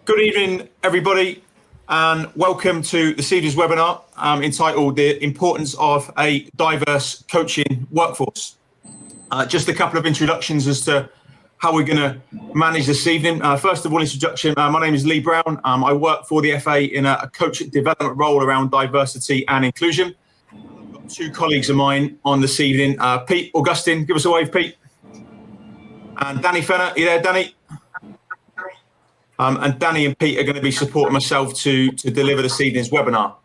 Good evening, everybody, and welcome to this evening's webinar entitled The Importance of a Diverse Coaching Workforce. Just a couple of introductions as to how we're going to manage this evening. First of all, introduction. My name is Lee Brown. I work for the FA in a coach development role around diversity and inclusion. I've got two colleagues of mine on this evening. Pete Augustine, give us a wave, Pete. And Danny Fenner, you there, Danny? And Danny and Pete are going to be supporting myself to deliver this evening's webinar.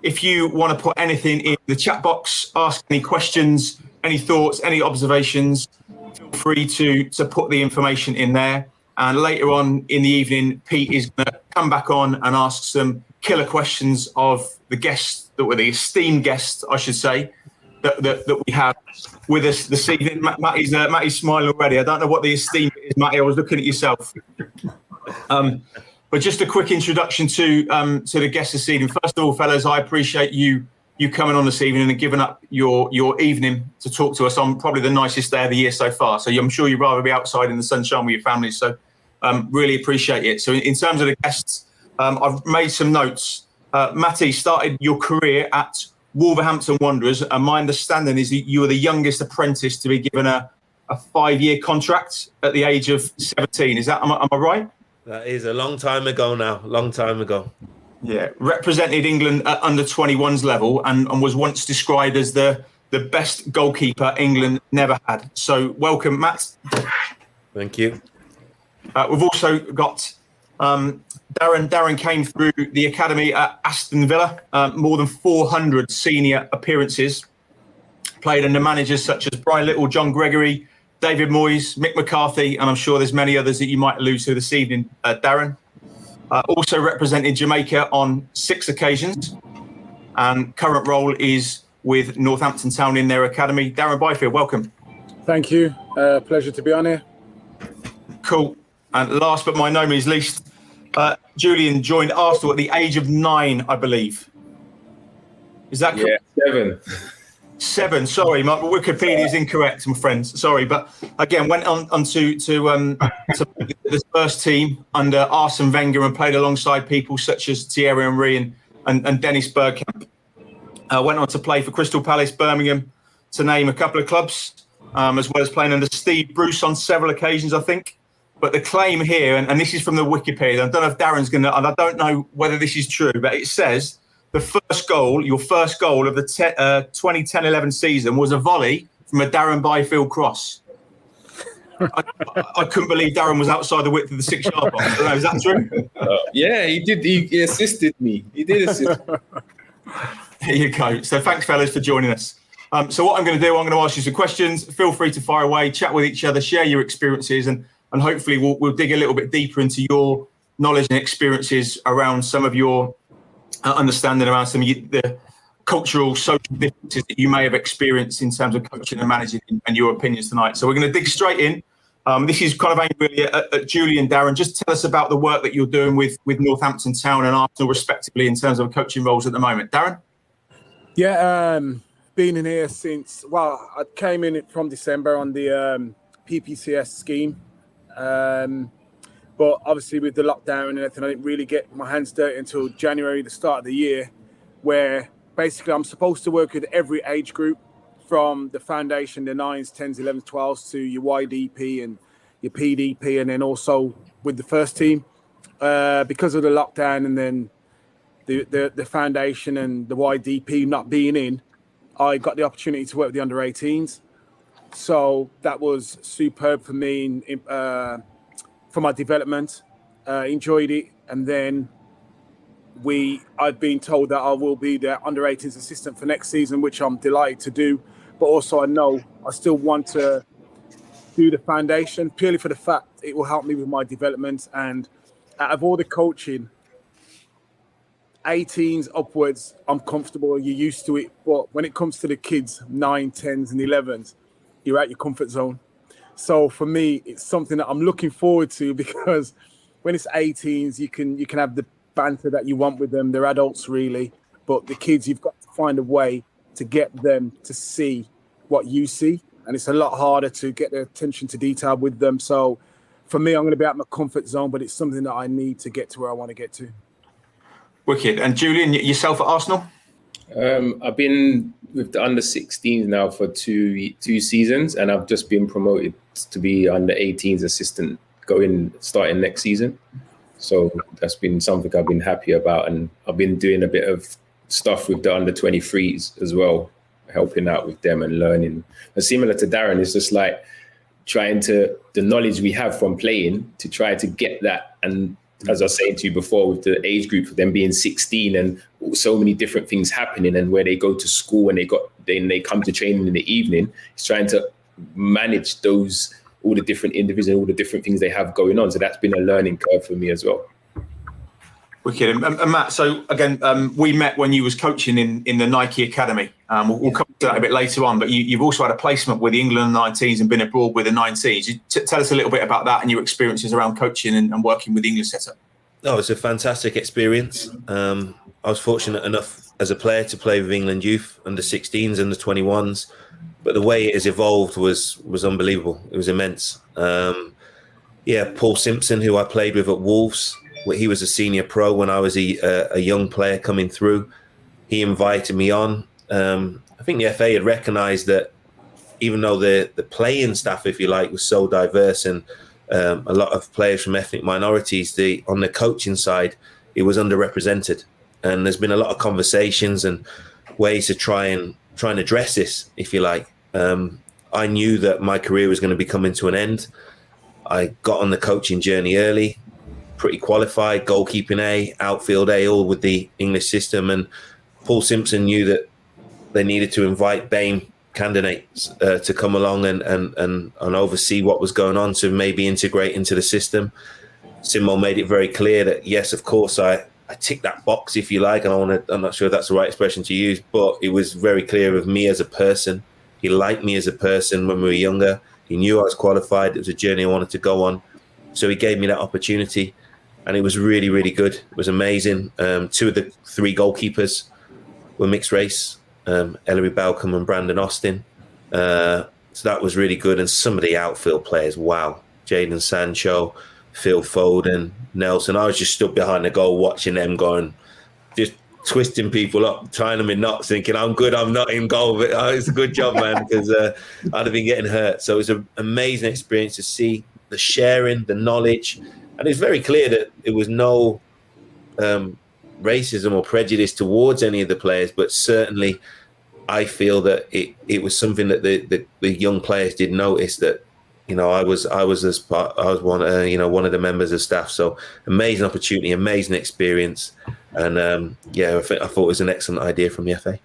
If you want to put anything in the chat box, ask any questions, any thoughts, any observations, feel free to put the information in there. And later on in the evening, Pete is going to come back on and ask some killer questions of the guests, that were the esteemed guests, I should say, that we have with us this evening. Matty's smiling already. I don't know what the esteem is, Matty. I was looking at yourself. But just a quick introduction to the guests this evening. First of all, fellas, I appreciate you coming on this evening and giving up your evening to talk to us on probably the nicest day of the year so far. So I'm sure you'd rather be outside in the sunshine with your families. So really appreciate it. So in terms of the guests, I've made some notes. Matty started your career at Wolverhampton Wanderers, and my understanding is that you were the youngest apprentice to be given a 5-year contract at the age of 17. Am I right? That is a long time ago now, long time ago. Yeah, represented England at under 21s level and was once described as the best goalkeeper England never had. So welcome, Matt. Thank you. We've also got Darren. Darren came through the academy at Aston Villa, more than 400 senior appearances, played under managers such as Brian Little, John Gregory, David Moyes, Mick McCarthy, and I'm sure there's many others that you might allude to this evening, Darren. Also represented Jamaica on 6 occasions, and current role is with Northampton Town in their academy. Darren Byfield, welcome. Thank you. Pleasure to be on here. Cool. And last but by no means least, Julian joined Arsenal at the age of 9, I believe. Is that correct? Yeah, 7. Sorry, my Wikipedia is incorrect, my friends. Sorry, but again, went on to the first team under Arsene Wenger and played alongside people such as Thierry Henry and Dennis Bergkamp. Went on to play for Crystal Palace, Birmingham, to name a couple of clubs, as well as playing under Steve Bruce on several occasions, I think. But the claim here, and this is from the Wikipedia, I don't know if Darren's going to, and I don't know whether this is true, but it says, your first goal of the 2010-11 season was a volley from a Darren Byfield cross. I couldn't believe Darren was outside the width of the 6-yard box. I don't know, is that true? Yeah, he did. He assisted me. He did assist me. There you go. So thanks, fellas, for joining us. So what I'm going to do, I'm going to ask you some questions. Feel free to fire away, chat with each other, share your experiences, and hopefully we'll dig a little bit deeper into your knowledge and experiences around some of your understanding around some of the cultural, social differences that you may have experienced in terms of coaching and managing and your opinions tonight. So we're going to dig straight in. This is kind of aimed really at Julie and Darren. Just tell us about the work that you're doing with Northampton Town and Arsenal, respectively, in terms of coaching roles at the moment. Darren? Yeah, been in here since, I came in from December on the PPCS scheme. But obviously with the lockdown and everything, I didn't really get my hands dirty until January, the start of the year, where basically I'm supposed to work with every age group from the foundation, the 9s, 10s, 11s, 12s to your YDP and your PDP, and then also with the first team. Because of the lockdown and then the foundation and the YDP not being in, I got the opportunity to work with the under 18s. So that was superb for me for my development. Enjoyed it. And then I've been told that I will be the under 18s assistant for next season, which I'm delighted to do. But also I know I still want to do the foundation purely for the fact it will help me with my development. And out of all the coaching, 18s upwards, I'm comfortable, you're used to it. But when it comes to the kids, 9, 10s and 11s, you're at your comfort zone. So for me, it's something that I'm looking forward to, because when it's 18s, you can have the banter that you want with them. They're adults, really. But the kids, you've got to find a way to get them to see what you see. And it's a lot harder to get their attention to detail with them. So for me, I'm going to be out of my comfort zone, but it's something that I need to get to where I want to get to. Wicked. And Julian, yourself at Arsenal? I've been with the under 16s now for two seasons, and I've just been promoted to be under 18s assistant starting next season. So that's been something I've been happy about, and I've been doing a bit of stuff with the under 23s as well, helping out with them and learning. And similar to Darren, it's just like trying to, the knowledge we have from playing, to try to get that. And as I was saying to you before, with the age group for them being 16 and so many different things happening, and where they go to school and they come to training in the evening, it's trying to manage all the different individuals, all the different things they have going on. So that's been a learning curve for me as well. Wicked. And Matt, so again, we met when you was coaching in the Nike Academy. We'll come to that a bit later on, but you've also had a placement with the England 19s and been abroad with the 19s. You tell us a little bit about that and your experiences around coaching and working with the English setup. Oh, it's a fantastic experience. I was fortunate enough as a player to play with England youth, under 16s and the 21s. But the way it has evolved was unbelievable. It was immense. Paul Simpson, who I played with at Wolves, he was a senior pro when I was a young player coming through. He invited me on. I think the FA had recognised that even though the playing staff, if you like, was so diverse and a lot of players from ethnic minorities, on the coaching side, it was underrepresented. And there's been a lot of conversations and ways to try and address this, if you like. I knew that my career was going to be coming to an end. I got on the coaching journey early, pretty qualified, goalkeeping A, outfield A, all with the English system. And Paul Simpson knew that they needed to invite BAME candidates to come along and oversee what was going on, to maybe integrate into the system. Simo made it very clear that, yes, of course, I ticked that box, if you like, and I'm not sure if that's the right expression to use, but it was very clear of me as a person. He liked me as a person when we were younger. He knew I was qualified. It was a journey I wanted to go on. So he gave me that opportunity, and it was really, really good. It was amazing. 2 of the 3 goalkeepers were mixed race, Ellery Balcom and Brandon Austin. So that was really good. And some of the outfield players, wow. Jadon Sancho, Phil Foden, Nelson. I was just stood behind the goal watching them going, just twisting people up, tying them in knots, thinking, I'm good, I'm not in goal. But it's a good job, man, because I'd have been getting hurt. So it was an amazing experience to see the sharing, the knowledge. And it's very clear that there was no racism or prejudice towards any of the players, but certainly I feel that it was something that the young players did notice, that I was one of the members of staff. So amazing opportunity, amazing experience, and I thought it was an excellent idea from the FA.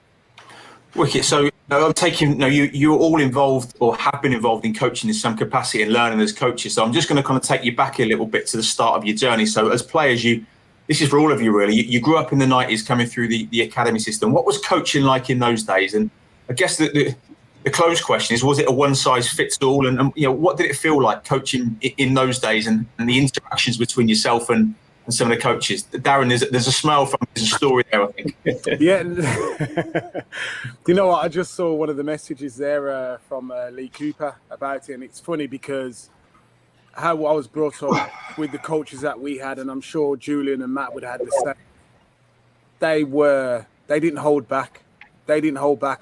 Wicked. So I'm taking, you're all involved or have been involved in coaching in some capacity and learning as coaches. So I'm just going to kind of take you back a little bit to the start of your journey. So as players, this is for all of you really. You grew up in the 90s, coming through the academy system. What was coaching like in those days? And I guess the closed question is, was it a one-size-fits-all? And what did it feel like coaching in those days, and the interactions between yourself and some of the coaches? Darren, there's a smile from, there's a story there, I think. Yeah. You know what? I just saw one of the messages there from Lee Cooper about it. And it's funny because how I was brought up with the coaches that we had, and I'm sure Julian and Matt would have had the same. They didn't hold back.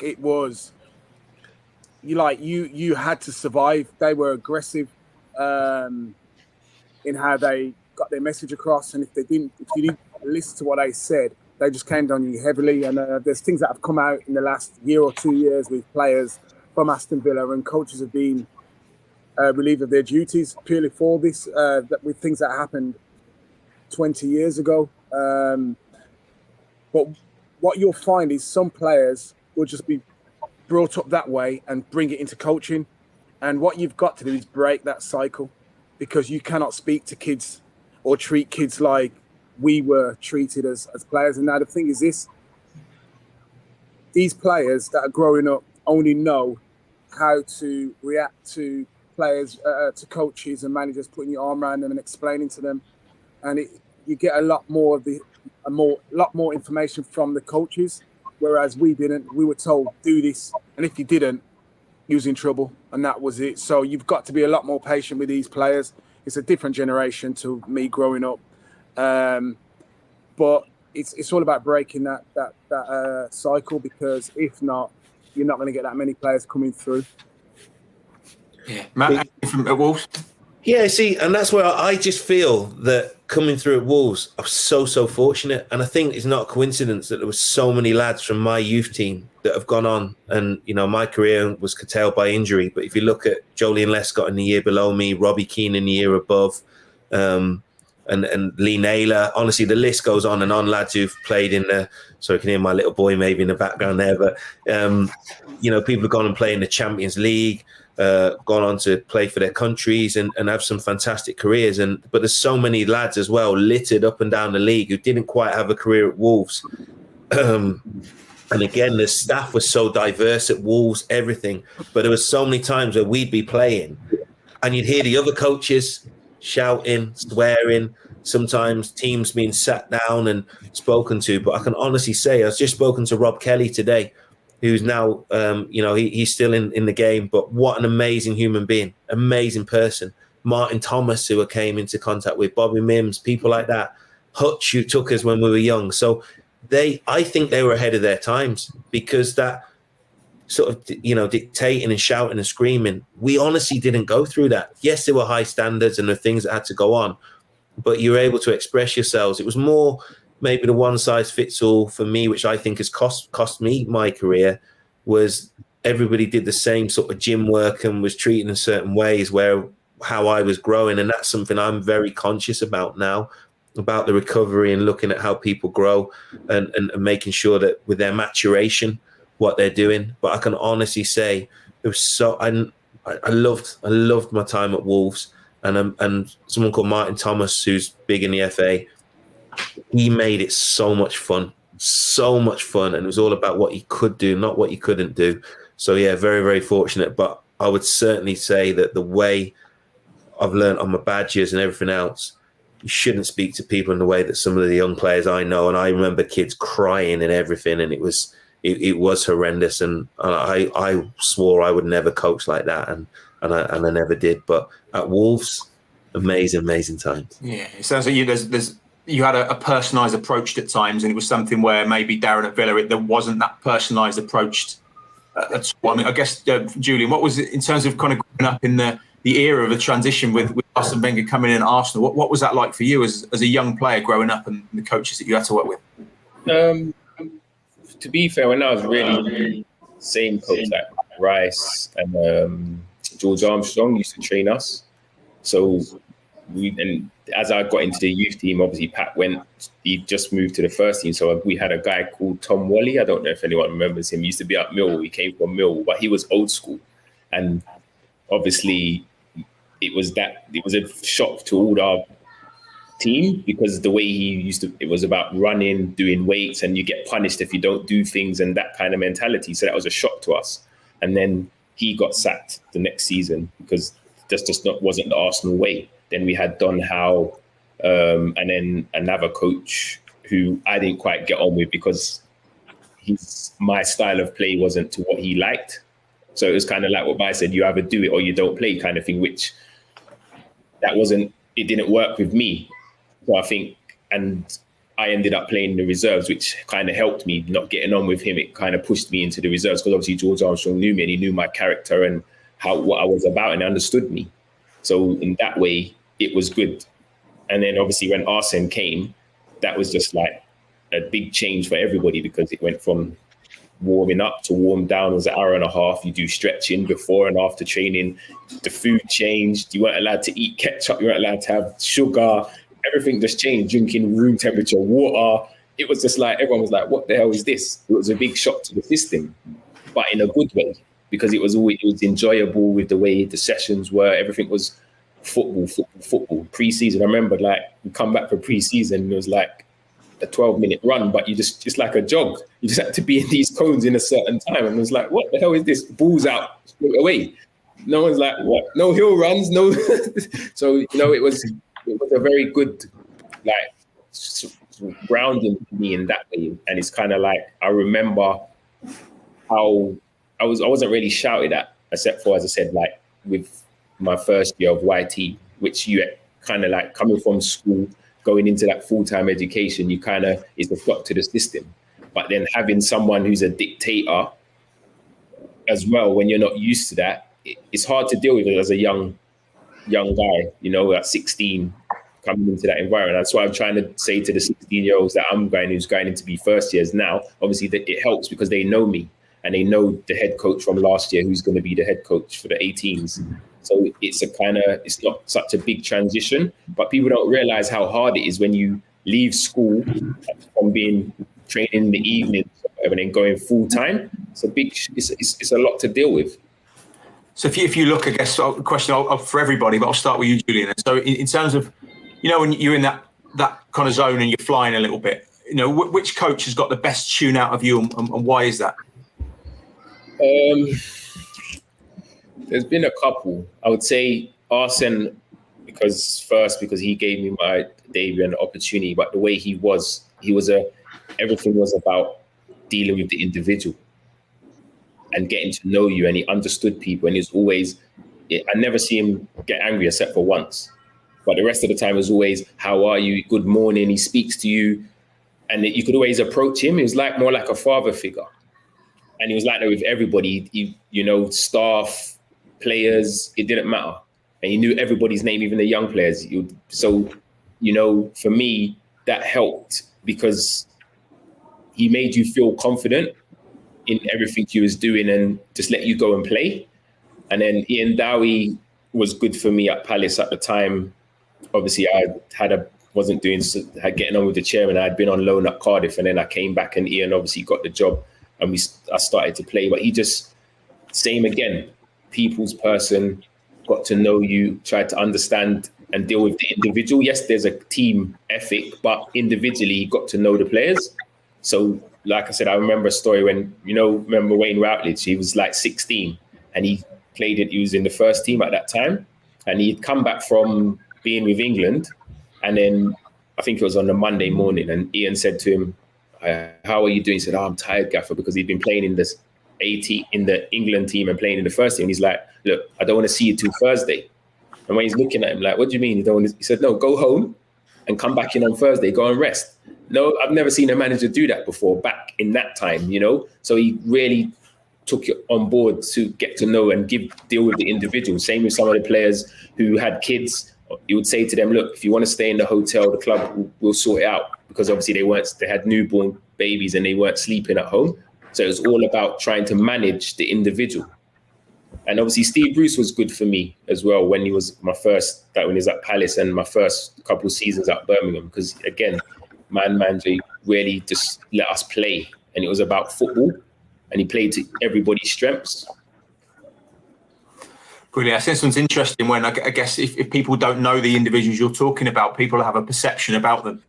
It was, you had to survive. They were aggressive in how they got their message across, and if you didn't listen to what they said, they just came down on you heavily. And there's things that have come out in the last year or 2 years with players from Aston Villa, and coaches have been relieved of their duties purely for this, with things that happened 20 years ago. But what you'll find is some players will just be brought up that way and bring it into coaching. And what you've got to do is break that cycle, because you cannot speak to kids or treat kids like we were treated as players. And now the thing is this, these players that are growing up only know how to react to players, to coaches and managers putting your arm around them and explaining to them. And you get a lot more information from the coaches, whereas we didn't. We were told, do this, and if you didn't, you was in trouble, and that was it. So you've got to be a lot more patient with these players. it's a different generation to me growing up. But it's all about breaking that cycle, because if not, you're not going to get that many players coming through. Yeah, Matt from Wolves. Yeah, see, and that's where I just feel that coming through at Wolves, I was so fortunate. And I think it's not a coincidence that there were so many lads from my youth team that have gone on. And, you know, my career was curtailed by injury. But if you look at Jolien Lescott in the year below me, Robbie Keane in the year above, and Lee Naylor, honestly, the list goes on and on. Lads who've played in the, sorry, you can hear my little boy maybe in the background there. But, you know, people have gone and played in the Champions League. Gone on to play for their countries and have some fantastic careers, but there's so many lads as well littered up and down the league who didn't quite have a career at Wolves. And again, the staff was so diverse at Wolves, everything, but there was so many times where we'd be playing and you'd hear the other coaches shouting, swearing, sometimes teams being sat down and spoken to. But I can honestly say, I was just spoken to Rob Kelly today, who's now, you know, he's still in the game, but what an amazing human being, amazing person. Martin Thomas, who I came into contact with, Bobby Mims, people like that. Hutch, who took us when we were young. So I think they were ahead of their times, because that sort of, you know, dictating and shouting and screaming, we honestly didn't go through that. Yes, there were high standards and the things that had to go on, but you were able to express yourselves. It was more maybe the one size fits all for me, which I think has cost me my career, was everybody did the same sort of gym work and was treated in certain ways where how I was growing. And that's something I'm very conscious about now, about the recovery and looking at how people grow and making sure that with their maturation, what they're doing. But I can honestly say it was so, I loved my time at Wolves, and someone called Martin Thomas, who's big in the FA, he made it so much fun, and it was all about what he could do, not what he couldn't do. So yeah, very, very fortunate. But I would certainly say that the way I've learned on my badges and everything else, you shouldn't speak to people in the way that some of the young players I know, and I remember kids crying and everything, and it was horrendous, and I swore I would never coach like that, and I never did. But at Wolves, amazing times. Yeah, it sounds like you had a personalised approach at times, and it was something where maybe Darren at Villa, there wasn't that personalised approach at all. I mean, I guess, Julian, what was it in terms of kind of growing up in the era of the transition with Arsene Wenger coming in at Arsenal? What was that like for you as a young player growing up and the coaches that you had to work with? To be fair, when I was really same coach like Rice and George Armstrong used to train us. So and as I got into the youth team, obviously Pat he just moved to the first team. So we had a guy called Tom Wally. I don't know if anyone remembers him. He used to be at Millwall. He came from Millwall, but he was old school. And obviously it was a shock to all our team, because the way it was about running, doing weights, and you get punished if you don't do things, and that kind of mentality. So that was a shock to us. And then he got sacked the next season because that's just wasn't the Arsenal way. Then we had Don Howe, and then another coach who I didn't quite get on with because my style of play wasn't to what he liked. So it was kind of like what I said, you either do it or you don't play kind of thing, which it didn't work with me. So I think, and I ended up playing the reserves, which kind of helped me not getting on with him. It kind of pushed me into the reserves because obviously George Armstrong knew me and he knew my character and what I was about and understood me. So in that way, it was good. And then obviously when Arsene came, that was just like a big change for everybody, because it went from warming up to warm down was an hour and a half. You do stretching before and after training. The food changed. You weren't allowed to eat ketchup. You weren't allowed to have sugar. Everything just changed. Drinking room temperature water. It was just like, everyone was like, what the hell is this? It was a big shock to the system, but in a good way, because it was enjoyable with the way the sessions were. Everything was football. Pre-season, I remember like we come back for pre-season and it was like a 12-minute run, but it's like a jog. You just had to be in these cones in a certain time. And it was like, what the hell is this? Balls out, away. No one's like, what? No hill runs, no. So, it was a very good, like, grounding for me in that way. And it's kind of like, I remember how I wasn't really shouted at, except for, as I said, like with my first year of YT, which you kind of like coming from school, going into that full-time education, you kind of, it's a shock to the system. But then having someone who's a dictator as well, when you're not used to that, it's hard to deal with it as a young guy, you know, at 16, coming into that environment. That's what I'm trying to say to the 16-year-olds that who's going into be first years now. Obviously, that it helps because they know me and they know the head coach from last year, who's going to be the head coach for the 18s. So it's not such a big transition, but people don't realize how hard it is when you leave school from being trained in the evening and then going full time. It's a lot to deal with. So if you look, I guess, a question for everybody, but I'll start with you, Julian. So in terms of, you know, when you're in that kind of zone and you're flying a little bit, you know, which coach has got the best tune out of you, and why is that? There's been a couple. I would say Arsene, because he gave me my debut and opportunity, but the way he was everything was about dealing with the individual and getting to know you, and he understood people, and I never see him get angry except for once. But the rest of the time was always, how are you? Good morning. He speaks to you, and you could always approach him. He was more like a father figure. And he was like that with everybody, staff, players, it didn't matter. And he knew everybody's name, even the young players. So, for me, that helped because he made you feel confident in everything you was doing and just let you go and play. And then Ian Dowie was good for me at Palace at the time. Obviously, I wasn't getting on with the chairman. I'd been on loan at Cardiff, and then I came back, and Ian obviously got the job, and I started to play. But he just, same again, people's person, got to know you, tried to understand and deal with the individual. Yes, there's a team ethic, but individually, he got to know the players. So, like I said, I remember a story when, remember Wayne Routledge, he was like 16 and he was in the first team at that time. And he'd come back from being with England. And then I think it was on a Monday morning, and Ian said to him, how are you doing? He said, I'm tired, Gaffer, because he'd been playing in the England team and playing in the first team. He's like, look, I don't want to see you till Thursday. And when he's looking at him like, what do you mean you don't want to? He said, no, go home and come back in on Thursday, go and rest. No, I've never seen a manager do that before back in that time, So he really took it on board to get to know and deal with the individual. Same with some of the players who had kids. He would say to them, look, if you want to stay in the hotel, the club will sort it out, because obviously they had newborn babies and they weren't sleeping at home. So it was all about trying to manage the individual. And obviously Steve Bruce was good for me as well when he was when he was at Palace and my first couple of seasons at Birmingham, because again, Manji really just let us play, and it was about football, and he played to everybody's strengths. Brilliant. I think this one's interesting when I guess if people don't know the individuals you're talking about, people have a perception about them,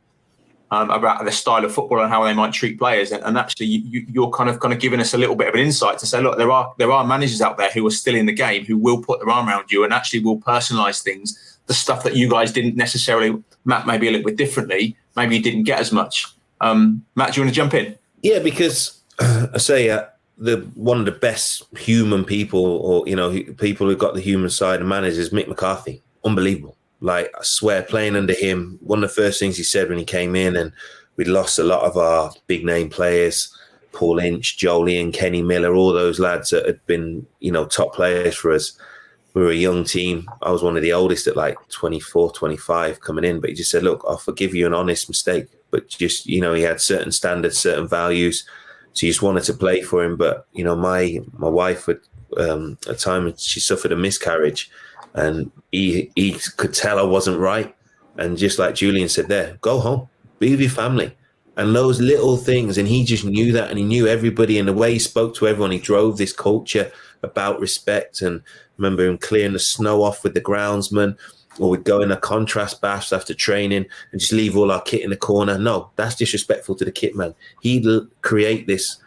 about their style of football and how they might treat players. And actually, you're kind of giving us a little bit of an insight to say, look, there are managers out there who are still in the game who will put their arm around you and actually will personalise things, the stuff that you guys didn't necessarily, Matt, maybe a little bit differently, maybe you didn't get as much. Matt, do you want to jump in? Yeah, because I say one of the best human people, or people who've got the human side of managers, Mick McCarthy. Unbelievable. Like, I swear, playing under him, one of the first things he said when he came in, and we'd lost a lot of our big name players, Paul Inch, Jolie, Kenny Miller, all those lads that had been, top players for us. We were a young team. I was one of the oldest at like 24, 25 coming in, but he just said, look, I'll forgive you an honest mistake. But just, he had certain standards, certain values. So you just wanted to play for him. But, my wife at a time, she suffered a miscarriage, and he could tell I wasn't right. And just like Julian said there, go home, be with your family. And those little things, and he just knew that, and he knew everybody, and the way he spoke to everyone, he drove this culture about respect. And I remember him clearing the snow off with the groundsman, or we'd go in a contrast baths after training and just leave all our kit in the corner. No, that's disrespectful to the kit man. He'd create this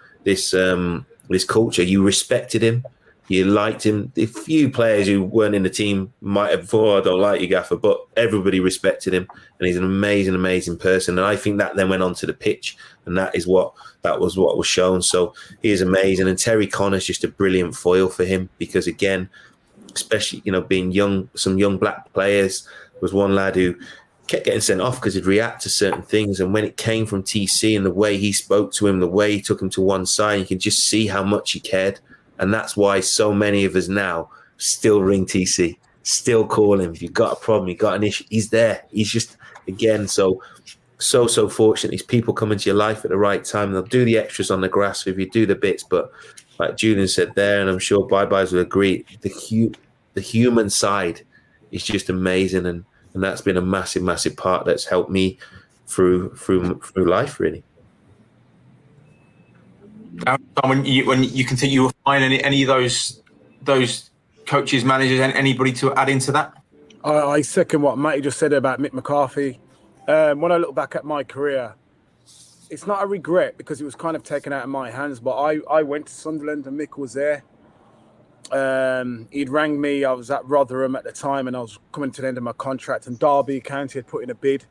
culture. You respected him. You liked him. A few players who weren't in the team might have thought, I don't like you, Gaffer, but everybody respected him, and he's an amazing, amazing person. And I think that then went onto the pitch, and that was what was shown. So he is amazing. And Terry Connor's just a brilliant foil for him, because again, especially, being young, some young black players. There was one lad who kept getting sent off because he'd react to certain things. And when it came from TC and the way he spoke to him, the way he took him to one side, you can just see how much he cared. And that's why so many of us now still ring TC, still call him. If you've got a problem, you've got an issue, he's there. He's just, again, so fortunate. These people come into your life at the right time. They'll do the extras on the grass if you do the bits. But like Julian said there, and I'm sure Bye-Byes will agree, the human side is just amazing. And that's been a massive, massive part that's helped me through life, really. When you can think you will find any of those coaches, managers, and anybody to add into that? I second what Matty just said about Mick McCarthy. When I look back at my career, it's not a regret because it was kind of taken out of my hands, but I went to Sunderland and Mick was there. He'd rang me. I was at Rotherham at the time and I was coming to the end of my contract, and Derby County had put in a bid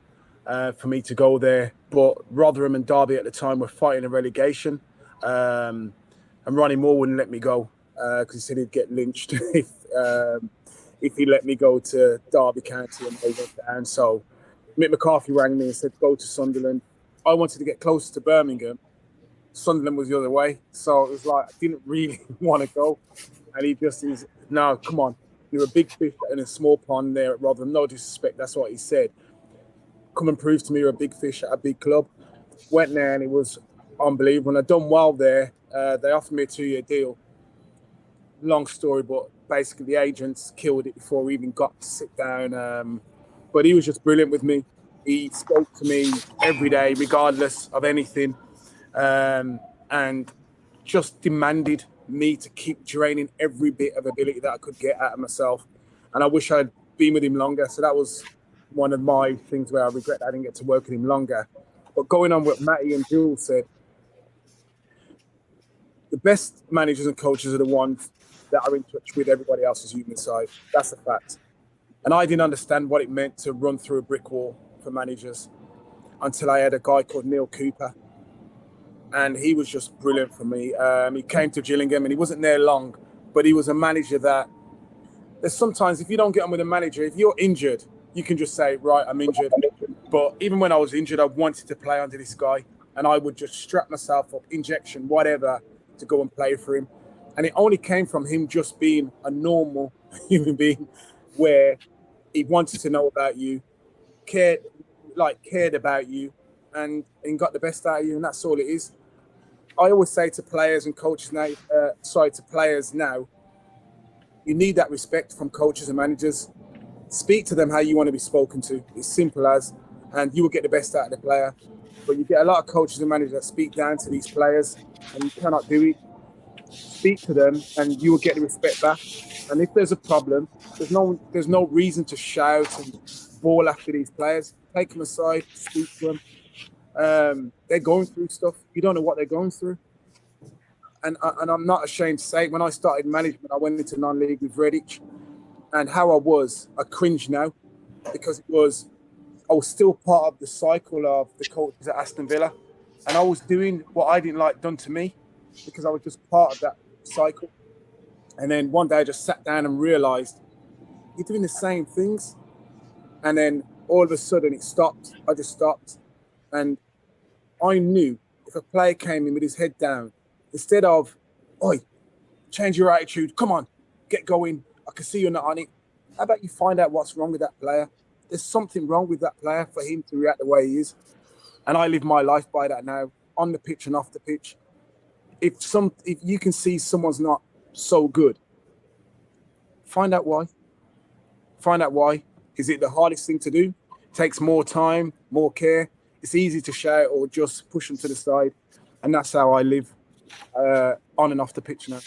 for me to go there. But Rotherham and Derby at the time were fighting a relegation. And Ronnie Moore wouldn't let me go because he said he'd get lynched if he let me go to Derby County and they went down. So Mick McCarthy rang me and said, go to Sunderland. I wanted to get closer to Birmingham. Sunderland was the other way. So it was like, I didn't really want to go. And he just is, no, come on. You're a big fish in a small pond there at Rotherham. No disrespect, that's what he said. Come and prove to me you're a big fish at a big club. Went there and it was unbelievable. And I'd done well there. They offered me a 2-year deal. Long story, but basically the agents killed it before we even got to sit down. But he was just brilliant with me. He spoke to me every day, regardless of anything, and just demanded me to keep draining every bit of ability that I could get out of myself. And I wish I'd been with him longer. So that was one of my things where I regret that I didn't get to work with him longer. But going on what Matty and Jules said, the best managers and coaches are the ones that are in touch with everybody else's human side. That's a fact. And I didn't understand what it meant to run through a brick wall for managers until I had a guy called Neil Cooper. And he was just brilliant for me. He came to Gillingham and he wasn't there long, but he was a manager that there's sometimes if you don't get on with a manager, if you're injured, you can just say, right, I'm injured. But even when I was injured, I wanted to play under this guy and I would just strap myself up, injection, whatever, to go and play for him. And it only came from him just being a normal human being where he wanted to know about you, cared about you, and got the best out of you, and that's all it is. I always say to players and coaches now, you need that respect from coaches and managers. Speak to them how you want to be spoken to. It's simple as, and you will get the best out of the player. But you get a lot of coaches and managers that speak down to these players, and you cannot do it. Speak to them, and you will get the respect back. And if there's a problem, there's no reason to shout and bawl after these players. Take them aside, speak to them. They're going through stuff. You don't know what they're going through. And I'm not ashamed to say, when I started management, I went into non-league with Redditch, and how I cringe now, because I was still part of the cycle of the coaches at Aston Villa, and I was doing what I didn't like done to me because I was just part of that cycle. And then one day I just sat down and realised you're doing the same things. And then all of a sudden it stopped. I just stopped. And I knew if a player came in with his head down, instead of, oi, change your attitude, come on, get going, I can see you're not on it. How about you find out what's wrong with that player? There's something wrong with that player for him to react the way he is. And I live my life by that now, on the pitch and off the pitch. If you can see someone's not so good, find out why. Find out why. Is it the hardest thing to do? It takes more time, more care. It's easy to shout or just push them to the side. And that's how I live on and off the pitch now.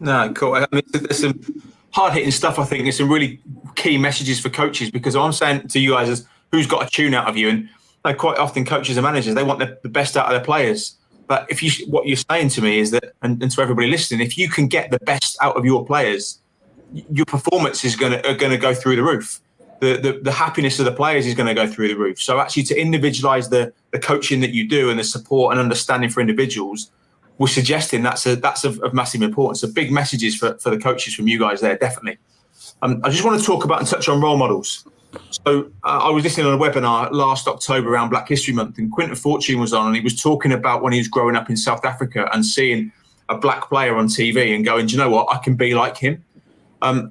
No, cool. I mean, there's some hard-hitting stuff, I think. There's some really key messages for coaches, because I'm saying to you guys is who's got a tune out of you. And quite often coaches and managers, they want the best out of their players. But what you're saying to me is that, and to everybody listening, if you can get the best out of your players, your performance is going to go through the roof. The happiness of the players is going to go through the roof. So actually, to individualise the coaching that you do and the support and understanding for individuals, we're suggesting that's of massive importance. So big messages for the coaches from you guys there, definitely. I just want to talk about and touch on role models. So I was listening on a webinar last October around Black History Month, and Quinton Fortune was on, and he was talking about when he was growing up in South Africa and seeing a black player on TV and going, do you know what, I can be like him.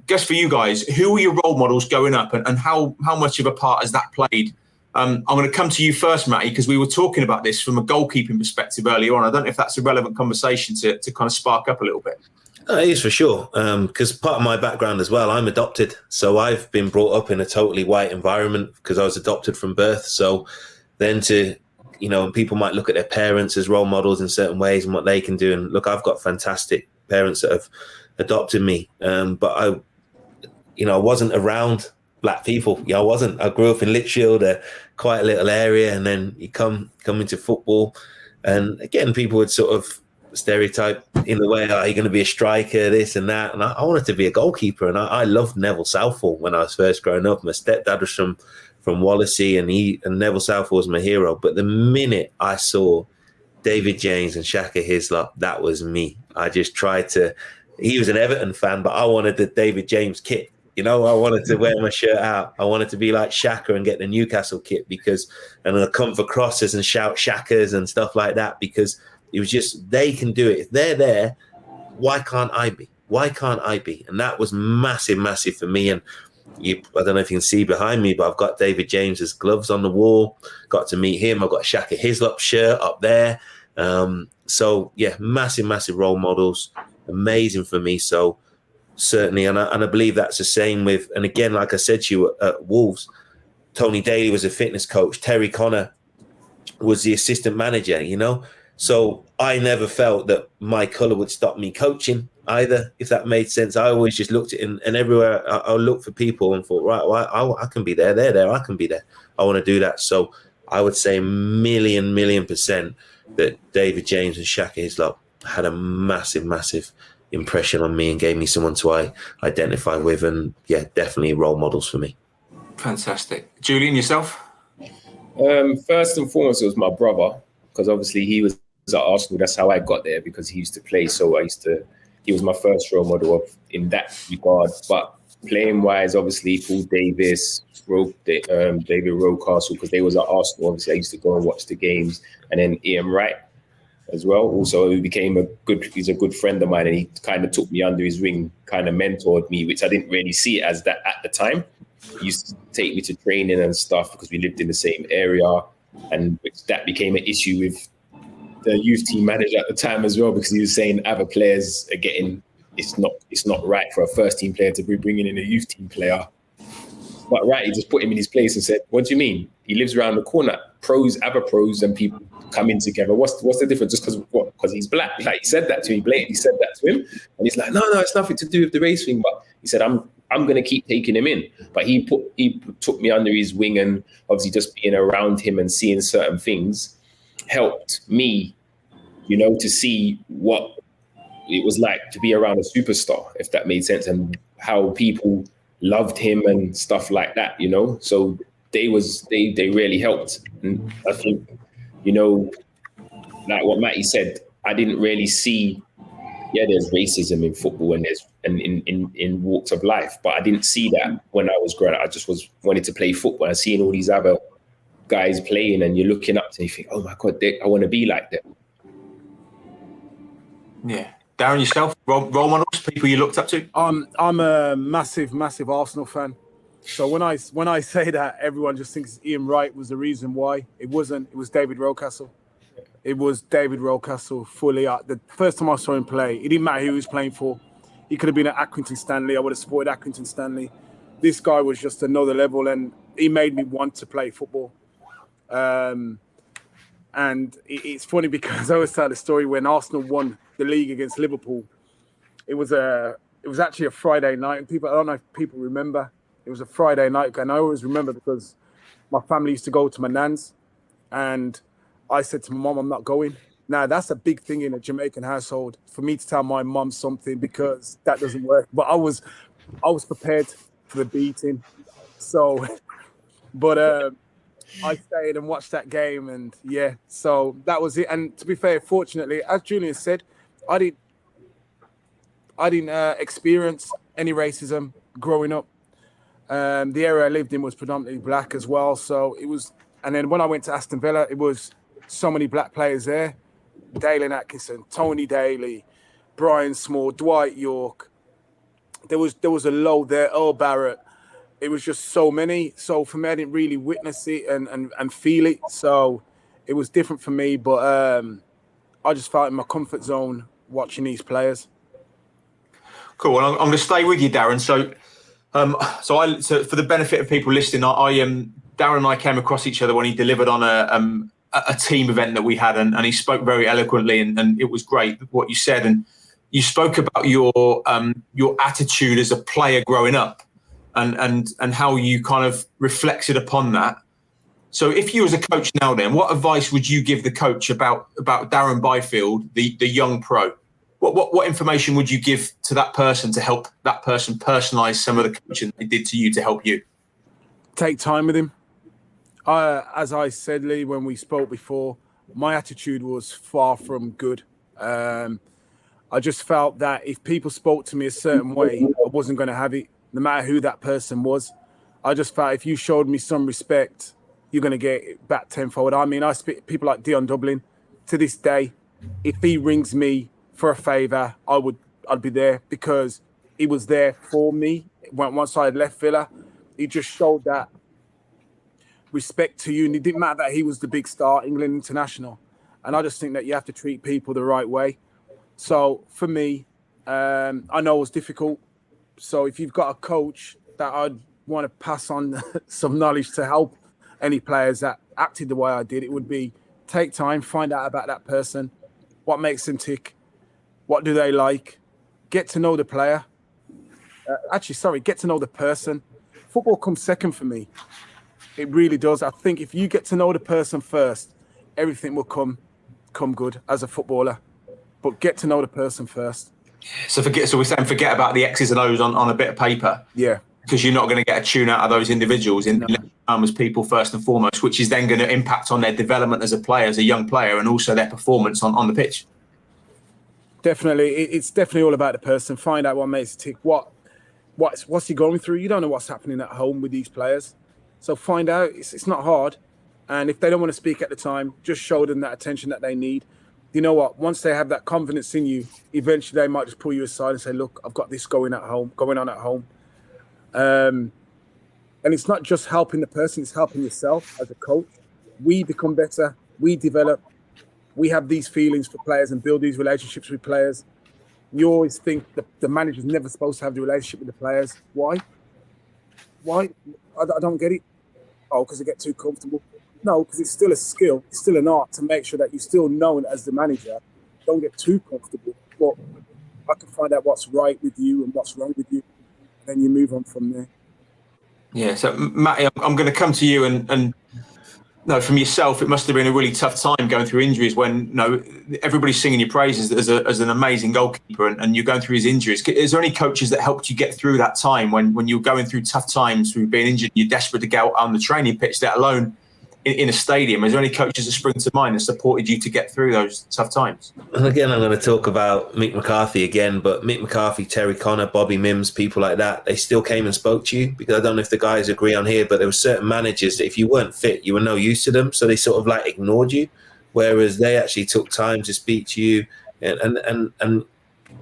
Guess for you guys, who were your role models growing up, and how much of a part has that played? I'm going to come to you first, Matty, because we were talking about this from a goalkeeping perspective earlier on. I don't know if that's a relevant conversation to kind of spark up a little bit. It is for sure, because part of my background as well, I'm adopted. So I've been brought up in a totally white environment because I was adopted from birth. So then people might look at their parents as role models in certain ways and what they can do. And look, I've got fantastic parents that have adopted me. But I wasn't around black people. I wasn't. I grew up in Lichfield, a quiet little area. And then you come into football. And again, people would sort of stereotype in the way, are you going to be a striker, this and that? And I wanted to be a goalkeeper. And I loved Neville Southall when I was first growing up. My stepdad was from Wallasey, and Neville Southall was my hero. But the minute I saw David James and Shaka Hislop, that was me. I just tried to, he was an Everton fan, but I wanted the David James kit. I wanted to wear my shirt out. I wanted to be like Shaka and get the Newcastle kit and I'd come for crosses and shout Shakas and stuff like that, because it was just, they can do it. If they're there, why can't I be? Why can't I be? And that was massive, massive for me. And I don't know if you can see behind me, but I've got David James's gloves on the wall. Got to meet him. I've got a Shaka Hislop shirt up there. So, yeah, massive, massive role models. Amazing for me. So, certainly, and I believe that's the same with, and again, like I said to you at Wolves, Tony Daly was a fitness coach. Terry Connor was the assistant manager, So I never felt that my colour would stop me coaching either, if that made sense. I always just looked at it, and everywhere I looked for people and thought, right, well, I can be there, they're there, I can be there. I want to do that. So I would say million % that David James and Shaka Hislop had a massive, massive impression on me and gave me someone to identify with. And yeah, definitely role models for me. Fantastic. Julian, yourself? First and foremost, it was my brother, because obviously he was at Arsenal. That's how I got there, because he used to play. So he was my first role model in that regard. But playing wise, obviously Paul Davis, David Rocastle, because they was at Arsenal. Obviously I used to go and watch the games. And then Ian Wright as well. Also, he's a good friend of mine, and he kind of took me under his wing, kind of mentored me, which I didn't really see it as that at the time. He used to take me to training and stuff because we lived in the same area, and that became an issue with the youth team manager at the time as well, because he was saying other players are getting, it's not right for a first team player to be bringing in a youth team player. But right, he just put him in his place and said, "What do you mean? He lives around the corner. Other pros, and people come in together. What's the difference? Just because he's black?" Like, he said that to me, blatantly said that to him, and he's like, "No, it's nothing to do with the race thing." But he said, "I'm going to keep taking him in." But he took me under his wing, and obviously just being around him and seeing certain things helped me, to see what it was like to be around a superstar, if that made sense, and how people loved him and stuff like that, So they really helped. And I think, like what Matty said, I didn't really see, there's racism in football and there's in walks of life, but I didn't see that when I was growing up. I just wanted to play football and seeing all these other guys playing, and you're looking up to, you think, oh my God, I want to be like them. Yeah. Darren, yourself, role models, people you looked up to? I'm a massive Arsenal fan. So when I say that, everyone just thinks Ian Wright was the reason why. It wasn't. It was David Rocastle. It was David Rocastle fully. The first time I saw him play, it didn't matter who he was playing for. He could have been at Accrington Stanley. I would have supported Accrington Stanley. This guy was just another level, and he made me want to play football. And it's funny because I always tell the story when Arsenal won the league against Liverpool. It was actually a Friday night, and I don't know if people remember. It was a Friday night, and I always remember because my family used to go to my nan's, and I said to my mom, "I'm not going." Now that's a big thing in a Jamaican household for me to tell my mom something, because that doesn't work. But I was prepared for the beating. So, but I stayed and watched that game, and yeah, so that was it. And to be fair, fortunately, as Julian said, I didn't experience any racism growing up. The area I lived in was predominantly black as well, so it was. And then when I went to Aston Villa, it was so many black players there: Dalen Atkinson, Tony Daly, Brian Small, Dwight York. There was a load there, Earl Barrett. It was just so many. So for me, I didn't really witness it and feel it. So it was different for me. But I just felt in my comfort zone watching these players. Cool. Well, I'm going to stay with you, Darren. So for the benefit of people listening, Darren and I came across each other when he delivered on a team event that we had, and he spoke very eloquently, and it was great what you said. And you spoke about your attitude as a player growing up, and how you kind of reflected upon that. So if you was a coach now, then what advice would you give the coach about Darren Byfield, the young pro? What information would you give to that person to help that person personalize some of the coaching they did to you to help you? Take time with him. As I said, Lee, when we spoke before, my attitude was far from good. I just felt that if people spoke to me a certain way, I wasn't going to have it, no matter who that person was. I just felt if you showed me some respect, you're going to get it back tenfold. I mean, I speak people like Dion Dublin. To this day, if he rings me for a favour, I'd be there, because he was there for me. Once I had left Villa, he just showed that respect to you, and it didn't matter that he was the big star, England international. And I just think that you have to treat people the right way. So for me, I know it was difficult. So if you've got a coach that I'd want to pass on some knowledge to help any players that acted the way I did, it would be take time, find out about that person, what makes them tick, what do they like, get to know the player. Get to know the person. Football comes second for me. It really does. I think if you get to know the person first, everything will come good as a footballer. But get to know the person first. So we're saying forget about the X's and O's on a bit of paper. Yeah. Because you're not going to get a tune out of those individuals in as people first and foremost, which is then going to impact on their development as a player, as a young player, and also their performance on the pitch. Definitely. It's definitely all about the person. Find out what makes it tick. What's he going through? You don't know what's happening at home with these players. So find out. It's not hard. And if they don't want to speak at the time, just show them that attention that they need. You know what? Once they have that confidence in you, eventually they might just pull you aside and say, look, I've got this going on at home. And it's not just helping the person, it's helping yourself as a coach. We become better. We develop. We have these feelings for players and build these relationships with players. You always think that the manager's never supposed to have the relationship with the players. Why? I don't get it. Oh, because they get too comfortable. No, because it's still a skill. It's still an art to make sure that you're still known as the manager. Don't get too comfortable. But I can find out what's right with you and what's wrong with you. And then you move on from there. Yeah. So, Matty, I'm going to come to you and no, from yourself, it must have been a really tough time going through injuries when everybody's singing your praises as an amazing goalkeeper, and you're going through his injuries. Is there any coaches that helped you get through that time when you're going through tough times through being injured, you're desperate to get out on the training pitch, let alone in a stadium? Is there any coaches that spring to mind that supported you to get through those tough times? And again, I'm going to talk about Mick McCarthy again, but Mick McCarthy, Terry Connor, Bobby Mims, people like that, they still came and spoke to you, because I don't know if the guys agree on here, but there were certain managers that if you weren't fit, you were no use to them. So they sort of like ignored you, whereas they actually took time to speak to you. And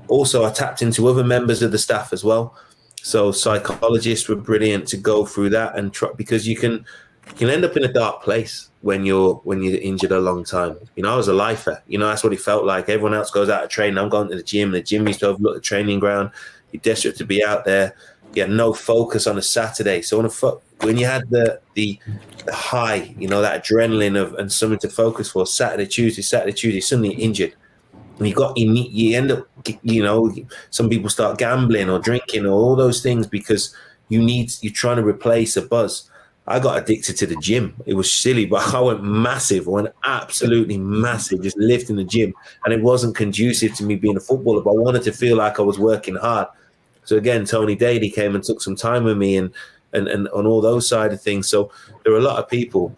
also I tapped into other members of the staff as well. So psychologists were brilliant to go through that and try, because you can end up in a dark place when you're injured a long time. I was a lifer. That's what it felt like. Everyone else goes out to train. I'm going to the gym. The gym used to overlook the training ground. You're desperate to be out there. You had no focus on a Saturday. So when you had the high, that adrenaline and something to focus for, Saturday, Tuesday, suddenly injured. And you end up, some people start gambling or drinking or all those things because you're trying to replace a buzz. I got addicted to the gym. It was silly, but I went absolutely massive, just lifting the gym. And it wasn't conducive to me being a footballer, but I wanted to feel like I was working hard. So again, Tony Daly came and took some time with me, and and on all those side of things. So there are a lot of people.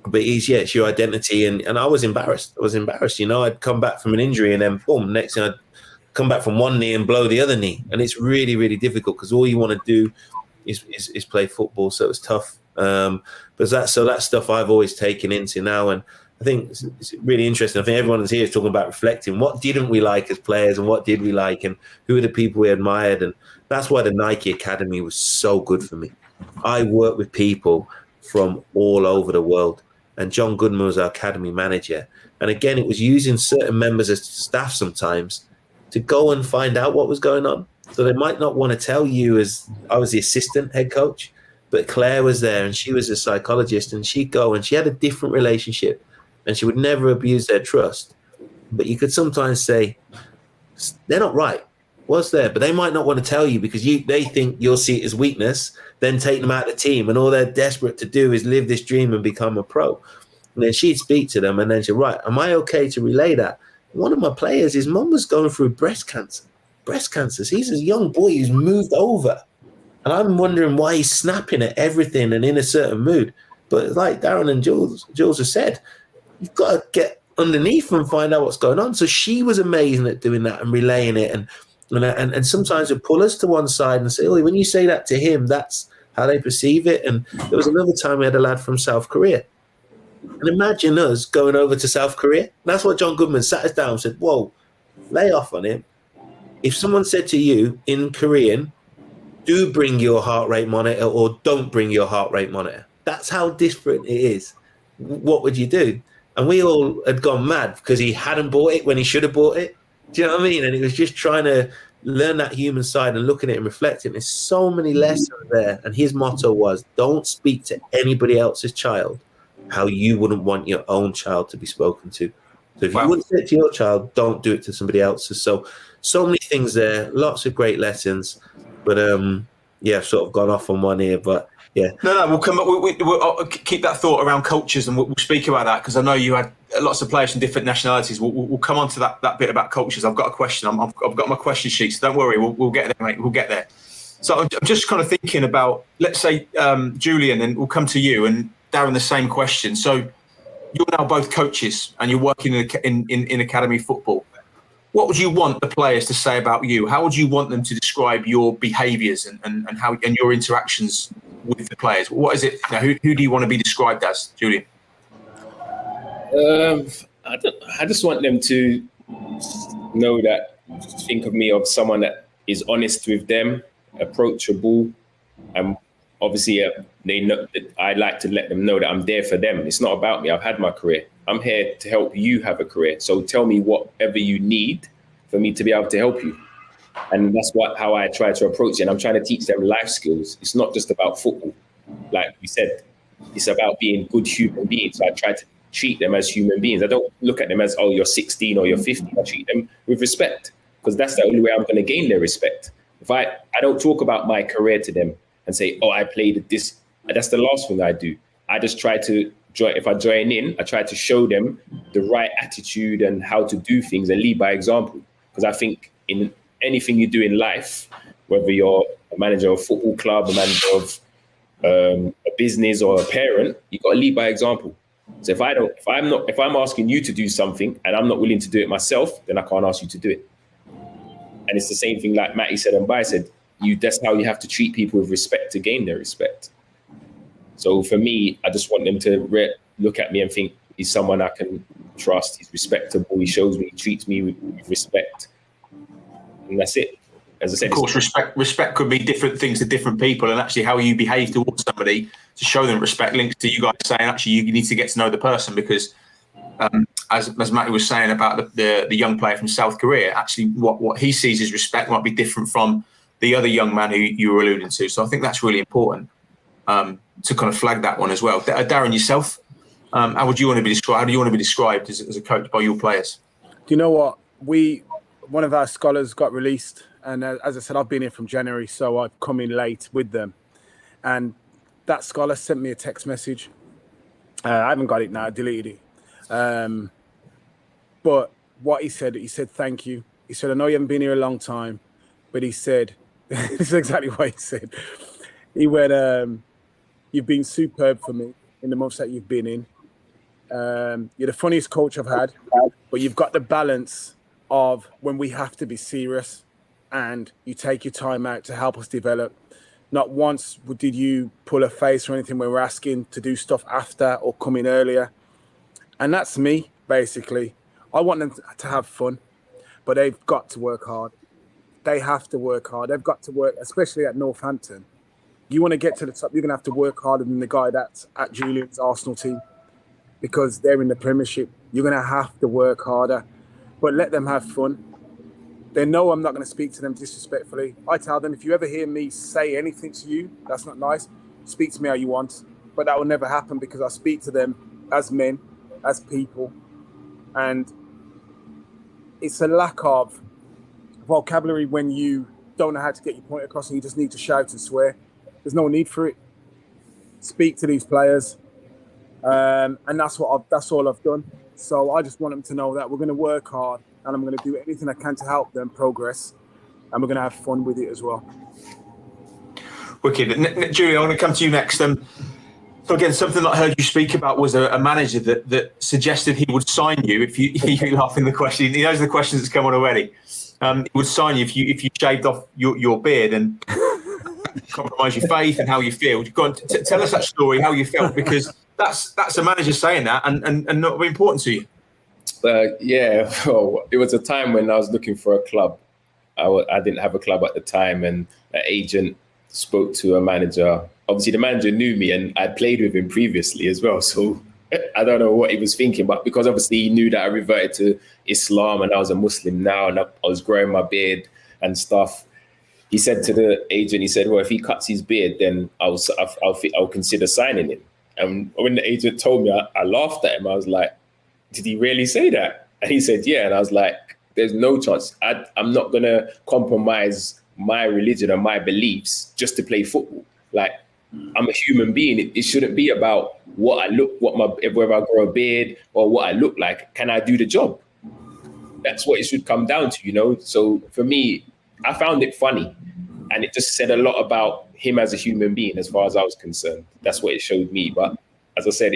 But it's your identity. And I was embarrassed. I'd come back from an injury and then boom, next thing I'd come back from one knee and blow the other knee. And it's really, really difficult because all you want to do is play football. So it's tough. But that stuff I've always taken into now. And I think it's really interesting. I think everyone here is talking about reflecting. What didn't we like as players and what did we like? And who are the people we admired? And that's why the Nike Academy was so good for me. I worked with people from all over the world. And John Goodman was our academy manager. And again, it was using certain members of staff sometimes to go and find out what was going on. So they might not want to tell you, as I was the assistant head coach, but Claire was there and she was a psychologist, and she'd go and she had a different relationship and she would never abuse their trust. But you could sometimes say, they're not right. Was there? But they might not want to tell you because they think you'll see it as weakness, then take them out of the team, and all they're desperate to do is live this dream and become a pro. And then she'd speak to them and then she'd, right, am I okay to relay that? One of my players, his mum was going through breast cancer. He's a young boy who's moved over. And I'm wondering why he's snapping at everything and in a certain mood. But like Darren and Jules have said, you've got to get underneath and find out what's going on. So she was amazing at doing that and relaying it. And sometimes it pull us to one side and say, oh, when you say that to him, that's how they perceive it. And there was another time we had a lad from South Korea. And imagine us going over to South Korea. That's what John Goodman sat us down and said, whoa, lay off on him. If someone said to you in Korean, do bring your heart rate monitor or don't bring your heart rate monitor, that's how different it is. What would you do? And we all had gone mad because he hadn't bought it when he should have bought it. Do you know what I mean? And it was just trying to learn that human side and looking at it and reflecting. There's so many lessons there. And his motto was, don't speak to anybody else's child how you wouldn't want your own child to be spoken to. So if you wouldn't say it to your child, don't do it to somebody else's. So many things there, lots of great lessons. But I've sort of gone off on one here, but yeah. No, we'll come. We'll keep that thought around cultures, and we'll speak about that because I know you had lots of players from different nationalities. We'll come on to that bit about cultures. I've got a question. I've got my question sheet, so don't worry. We'll get there, mate. We'll get there. So I'm just kind of thinking about, let's say, Julian, and we'll come to you, and Darren, the same question. So you're now both coaches, and you're working in academy football. What would you want the players to say about you? How would you want them to describe your behaviours and how and your interactions with the players? What is it? Who do you want to be described as, Julian? I just want them to know that, think of me of someone that is honest with them, approachable, and obviously they know that I like to let them know that I'm there for them. It's not about me. I've had my career. I'm here to help you have a career. So tell me whatever you need for me to be able to help you. And that's how I try to approach it. And I'm trying to teach them life skills. It's not just about football. Like we said, it's about being good human beings. So I try to treat them as human beings. I don't look at them as, oh, you're 16 or you're 15. I treat them with respect because that's the only way I'm going to gain their respect. If I don't talk about my career to them and say, oh, I played this, that's the last thing I do. I just try to if I join in, I try to show them the right attitude and how to do things and lead by example. Because I think in anything you do in life, whether you're a manager of a football club, a manager of a business or a parent, you've got to lead by example. So if I'm asking you to do something and I'm not willing to do it myself, then I can't ask you to do it. And it's the same thing like Matty said and Bai said, that's how you have to treat people with respect to gain their respect. So for me, I just want them to look at me and think he's someone I can trust. He's respectable. He shows me, he treats me with respect. And that's it. As I said, of course, respect could be different things to different people, and actually how you behave towards somebody to show them respect links to you guys saying actually you need to get to know the person because as Matty was saying about the young player from South Korea, actually what he sees as respect might be different from the other young man who you were alluding to. So I think that's really important. To kind of flag that one as well. Darren, yourself, how would you want to be described? How do you want to be described as a coach by your players? Do you know what? One of our scholars got released, and as I said, I've been here from January, so I've come in late with them. And that scholar sent me a text message. I haven't got it now, I deleted it. But what he said, thank you. He said, I know you haven't been here a long time, but he said, this is exactly what he said. He went, "You've been superb for me in the months that you've been in. You're the funniest coach I've had, but you've got the balance of when we have to be serious and you take your time out to help us develop. Not once did you pull a face or anything when we're asking to do stuff after or come in earlier." And that's me, basically. I want them to have fun, but they've got to work hard. They have to work hard. They've got to work, especially at Northampton. You want to get to the top, you're going to have to work harder than the guy that's at Julian's Arsenal team, because they're in the Premiership. You're going to have to work harder, but let them have fun. They know I'm not going to speak to them disrespectfully. I tell them, if you ever hear me say anything to you that's not nice, speak to me how you want. But that will never happen, because I speak to them as men, as people. And it's a lack of vocabulary when you don't know how to get your point across and you just need to shout and swear. There's no need for it. Speak to these players. And that's all I've done. So I just want them to know that we're going to work hard and I'm going to do anything I can to help them progress. And we're going to have fun with it as well. Wicked. Julie, I want to come to you next. So again, something that I heard you speak about was a manager that suggested he would sign you if you laugh in the question. He knows the questions that's come on already. He would sign you if you shaved off your beard and compromise your faith and how you feel. Go on, tell us that story, how you felt, because that's a manager saying that and not very important to you. Yeah, well, it was a time when I was looking for a club. I didn't have a club at the time, and an agent spoke to a manager. Obviously, the manager knew me, and I played with him previously as well. So I don't know what he was thinking, but because obviously he knew that I reverted to Islam and I was a Muslim now, and I was growing my beard and stuff. He said to the agent, he said, "Well, if he cuts his beard, then I'll consider signing him." And when the agent told me, I laughed at him. I was like, "Did he really say that?" And he said, "Yeah." And I was like, "There's no chance. I'm not going to compromise my religion and my beliefs just to play football. Like, I'm a human being. It shouldn't be about what I look, whether I grow a beard or what I look like. Can I do the job?" That's what it should come down to, you know? So for me, I found it funny, and it just said a lot about him as a human being as far as I was concerned. That's what it showed me. But as I said,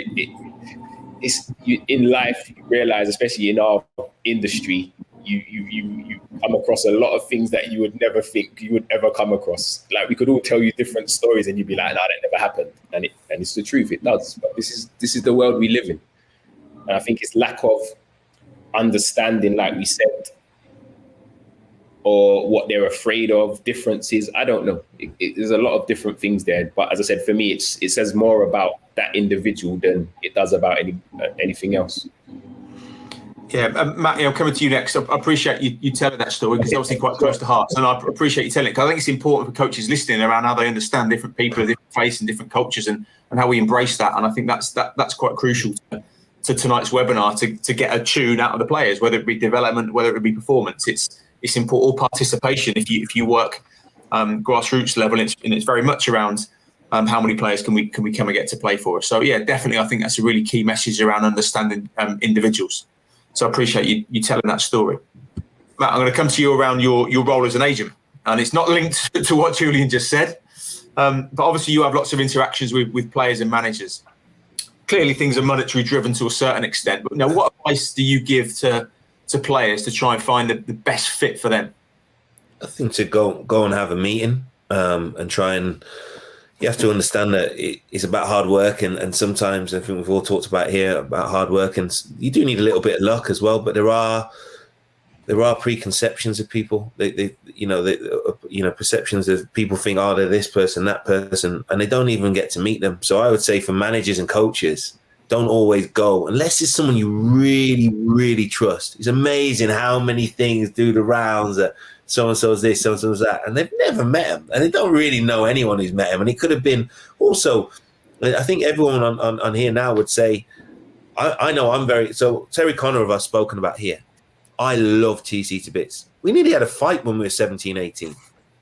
in life, you realize, especially in our industry, you come across a lot of things that you would never think you would ever come across. Like, we could all tell you different stories and you'd be like, "No, that never happened." And it's the truth, it does. But this is the world we live in. And I think it's lack of understanding, like we said, or what they're afraid of, differences. I don't know. There's a lot of different things there. But as I said, for me, it says more about that individual than it does about anything else. Yeah, Matt, I'm coming to you next. I appreciate you telling that story, because it's obviously quite close to heart. And I appreciate you telling it, because I think it's important for coaches listening around how they understand different people, different faiths and different cultures, and how we embrace that. And I think that's quite crucial to tonight's webinar, to get a tune out of the players, whether it be development, whether it be performance. It's important, all participation. If you work grassroots level, and it's very much around how many players can we come and get to play for us. So yeah, definitely, I think that's a really key message around understanding individuals. So I appreciate you telling that story. Matt, I'm going to come to you around your role as an agent, and it's not linked to what Julian just said, but obviously you have lots of interactions with players and managers. Clearly things are monetary driven to a certain extent, but now what advice do you give to players to try and find the best fit for them? I think to go and have a meeting and try and, you have to understand that it's about hard work, and sometimes, I think we've all talked about here about hard work, and you do need a little bit of luck as well. But there are preconceptions of people. They perceptions of people think, oh, they're this person, that person, and they don't even get to meet them. So I would say for managers and coaches, don't always go unless it's someone you really, really trust. It's amazing how many things do the rounds that so-and-so's this, so-and-so's that, and they've never met him, and they don't really know anyone who's met him. And it could have been also, I think everyone on here now would say, I know I'm very, so Terry Connor of us spoken about here. I love TC to bits. We nearly had a fight when we were 17, 18.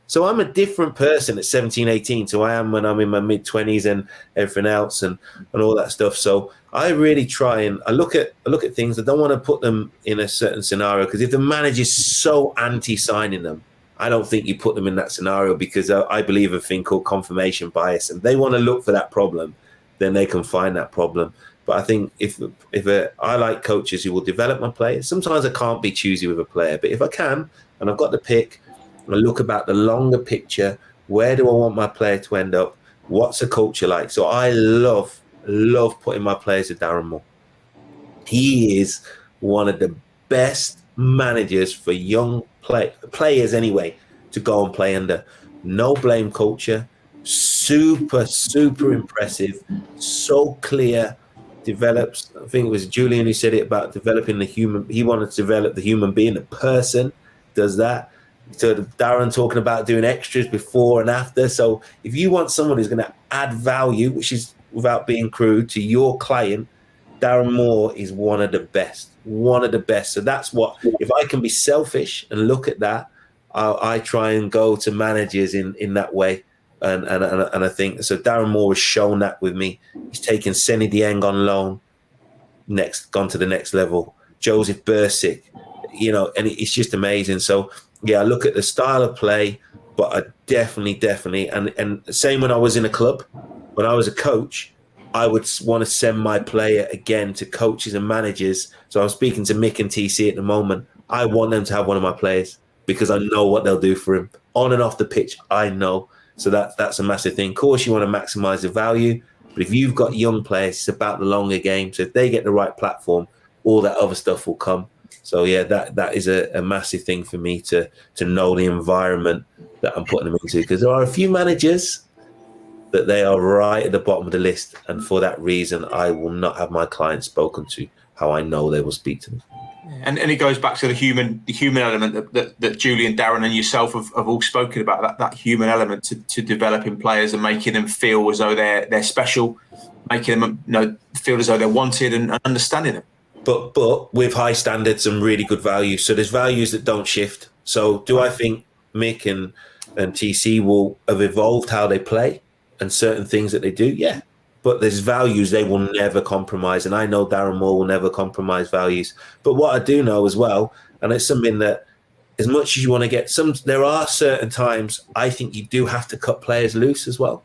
So I'm a different person at 17, 18 to I am when I'm in my mid-20s and everything else and all that stuff. So I really try and I look at things. I don't want to put them in a certain scenario, because if the manager's so anti-signing them, I don't think you put them in that scenario, because I believe a thing called confirmation bias, and they want to look for that problem, then they can find that problem. But I think I like coaches who will develop my players. Sometimes I can't be choosy with a player, but if I can, and I've got the pick, I look about the longer picture. Where do I want my player to end up? What's the culture like? So I love putting my players with Darren Moore. He is one of the best managers for young players anyway to go and play under. No blame culture, super impressive, so clear, develops. I think it was Julian who said it about developing the human. He wanted to develop the human being, the person, does that. So Darren talking about doing extras before and after. So if you want someone who's going to add value, which is without being crude, to your client, Darren Moore is one of the best. So that's what, if I can be selfish and look at that, I try and go to managers in that way. And I think, so Darren Moore has shown that with me. He's taken Seni Dieng on loan, gone to the next level. Joseph Bursic, and it's just amazing. So, yeah, I look at the style of play, but I definitely, and same when I was in a club, when I was a coach, I would want to send my player again to coaches and managers. So I'm speaking to Mick and TC at the moment. I want them to have one of my players because I know what they'll do for him. On and off the pitch, I know. So that's a massive thing. Of course, you want to maximize the value, but if you've got young players, it's about the longer game. So if they get the right platform, all that other stuff will come. So yeah, that is a massive thing for me to know the environment that I'm putting them into, because there are a few managers that they are right at the bottom of the list, and for that reason, I will not have my clients spoken to how I know they will speak to me. And it goes back to the human element that Julian, Darren, and yourself have all spoken about, that human element to developing players and making them feel as though they're special, making them feel as though they're wanted, and understanding them. But with high standards and really good values. So there's values that don't shift. So do I think Mick and TC will have evolved how they play and certain things that they do? Yeah. But there's values they will never compromise. And I know Darren Moore will never compromise values. But what I do know as well, and it's something that as much as you want to get there are certain times I think you do have to cut players loose as well.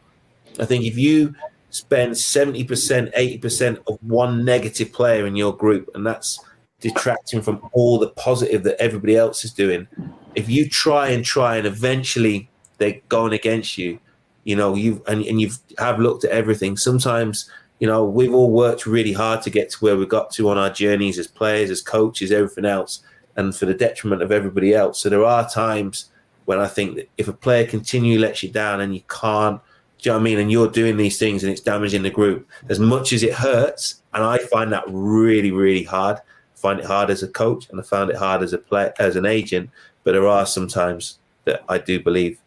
I think if you spend 70%, 80% of one negative player in your group, and that's detracting from all the positive that everybody else is doing, if you try and eventually they're going against you, you've looked at everything. Sometimes, we've all worked really hard to get to where we got to on our journeys as players, as coaches, everything else, and for the detriment of everybody else. So there are times when I think that if a player continually lets you down and you can't, do you know what I mean? And you're doing these things and it's damaging the group, as much as it hurts. And I find that really, really hard. I find it hard as a coach, and I found it hard as as an agent. But there are some times that I do believe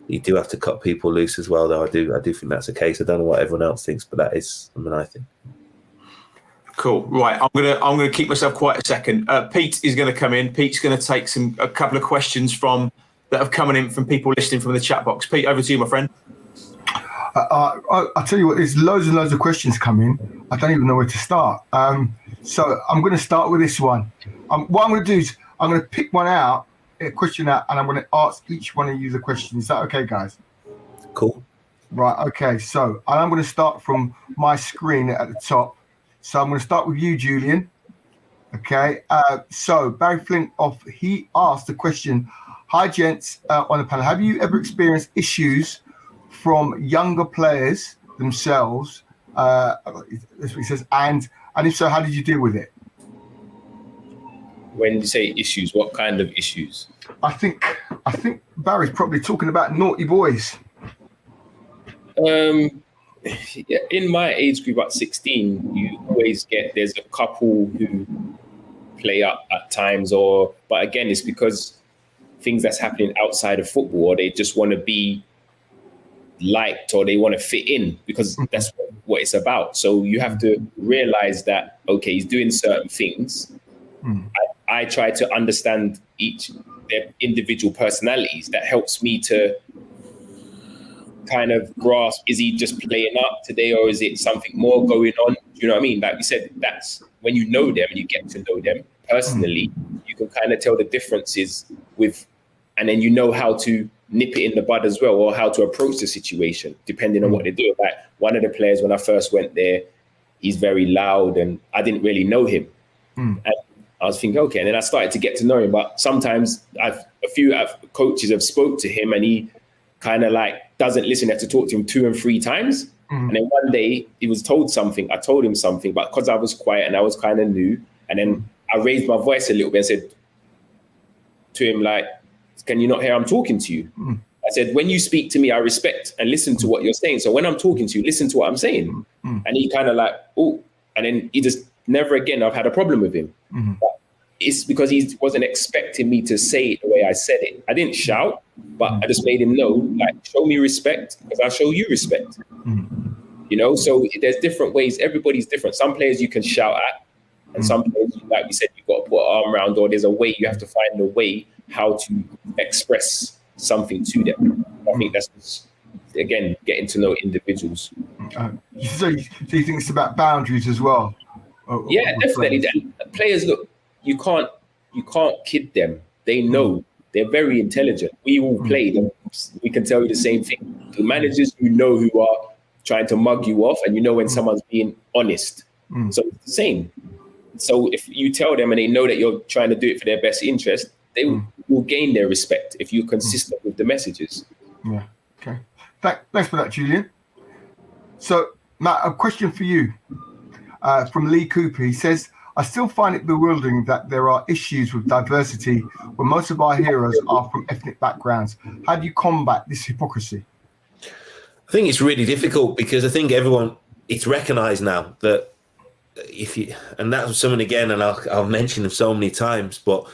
you do have to cut people loose as well, though. I do think that's the case. I don't know what everyone else thinks, but that is something I think. Cool. Right. I'm gonna keep myself quiet a second. Pete is gonna come in. Pete's gonna take a couple of questions that have come in from people listening from the chat box. Pete, over to you, my friend. I'll tell you what, there's loads and loads of questions coming. I don't even know where to start. So I'm going to start with this one. What I'm going to do is I'm going to pick a question out, and I'm going to ask each one of you the question. Is that okay, guys? Cool. Right, okay. So I'm going to start from my screen at the top. So I'm going to start with you, Julian. Okay. So Barry Flintoff, he asked the question, hi, gents on the panel. Have you ever experienced issues from younger players themselves, that's what he says, and if so, how did you deal with it? When you say issues, what kind of issues? I think Barry's probably talking about naughty boys. Yeah, in my age group at 16, you always there's a couple who play up at times, but again, it's because things that's happening outside of football, or they just want to be liked, or they want to fit in, because that's what it's about. So you have to realize that, okay, he's doing certain things. I try to understand their individual personalities. That helps me to kind of grasp, is he just playing up today, or is it something more going on? You know what I mean? Like you said, that's when you know them and you get to know them personally, you can kind of tell the differences with and then you know how to nip it in the bud as well, or how to approach the situation depending on what they do. Like one of the players, when I first went there, he's very loud, and I didn't really know him. And I was thinking, okay, and then I started to get to know him. But sometimes a few coaches have spoke to him, and he kind of like doesn't listen. I have to talk to him 2 and 3 times. And then one day he was told something. I told him something, but because I was quiet and I was kind of new, and then I raised my voice a little bit and said to him, like, can you not hear I'm talking to you? I said, when you speak to me, I respect and listen to what you're saying. So when I'm talking to you, listen to what I'm saying. And he kind of like, oh, and then he just never again, I've had a problem with him. But it's because he wasn't expecting me to say it the way I said it. I didn't shout, but I just made him know, like, show me respect because I show you respect. You know, so there's different ways. Everybody's different. Some players you can shout at, and some players, like we said, you've got to put an arm around, or there's a way, you have to find a way how to express something to them. I think that's just, again, getting to know individuals. So you think it's about boundaries as well? Yeah, definitely. Players, look, you can't kid them. They know. They're very intelligent. We all play them. We can tell you the same thing. The managers, you know, who are trying to mug you off, and you know when someone's being honest. So it's the same. So if you tell them and they know that you're trying to do it for their best interest, they will gain their respect if you're consistent with the messages. Yeah. Okay. Thanks for that, Julian. So, Matt, a question for you from Lee Cooper. He says, I still find it bewildering that there are issues with diversity when most of our heroes are from ethnic backgrounds. How do you combat this hypocrisy? I think it's really difficult because I think it's recognized now that and that was someone again, and I'll mention him so many times, but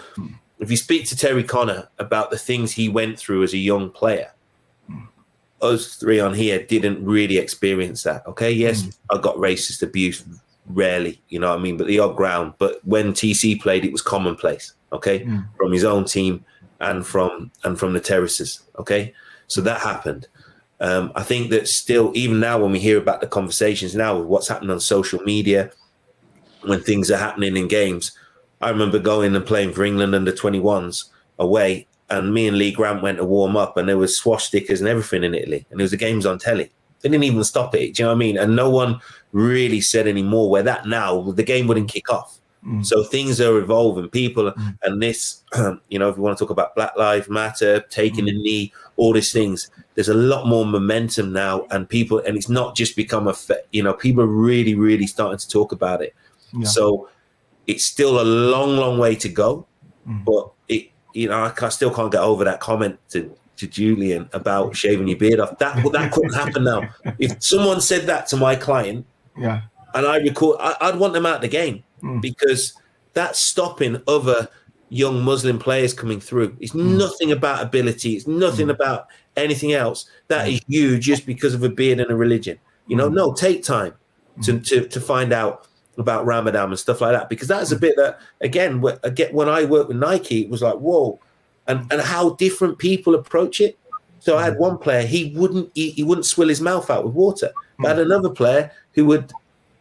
if you speak to Terry Connor about the things he went through as a young player, us 3 on here didn't really experience that. Okay. Yes. I got racist abuse rarely, you know what I mean? But the odd ground, but when TC played, it was commonplace. Okay. From his own team and from the terraces. Okay. So that happened. I think that still, even now, when we hear about the conversations now with what's happening on social media, when things are happening in games, I remember going and playing for England under 21s away, and me and Lee Grant went to warm up, and there was swash stickers and everything in Italy, and there was the games on telly. They didn't even stop it. Do you know what I mean? And no one really said any more. Where that now, the game wouldn't kick off. So things are evolving. People, and this, you know, if you want to talk about Black Lives Matter, taking a knee, all these things, there's a lot more momentum now, and people, and it's not just become people are really, really starting to talk about it. Yeah. So it's still a long, long way to go, but I still can't get over that comment to Julian about shaving your beard off. That couldn't happen now. If someone said that to my client, and I record, I'd want them out of the game because that's stopping other young Muslim players coming through. It's nothing about ability. It's nothing about anything else. That is you just because of a beard and a religion. You know, no, take time to find out about Ramadan and stuff like that, because that's a bit that, again, when I worked with Nike, it was like, whoa, and how different people approach it. So I had one player, he wouldn't swill his mouth out with water. But I had another player who would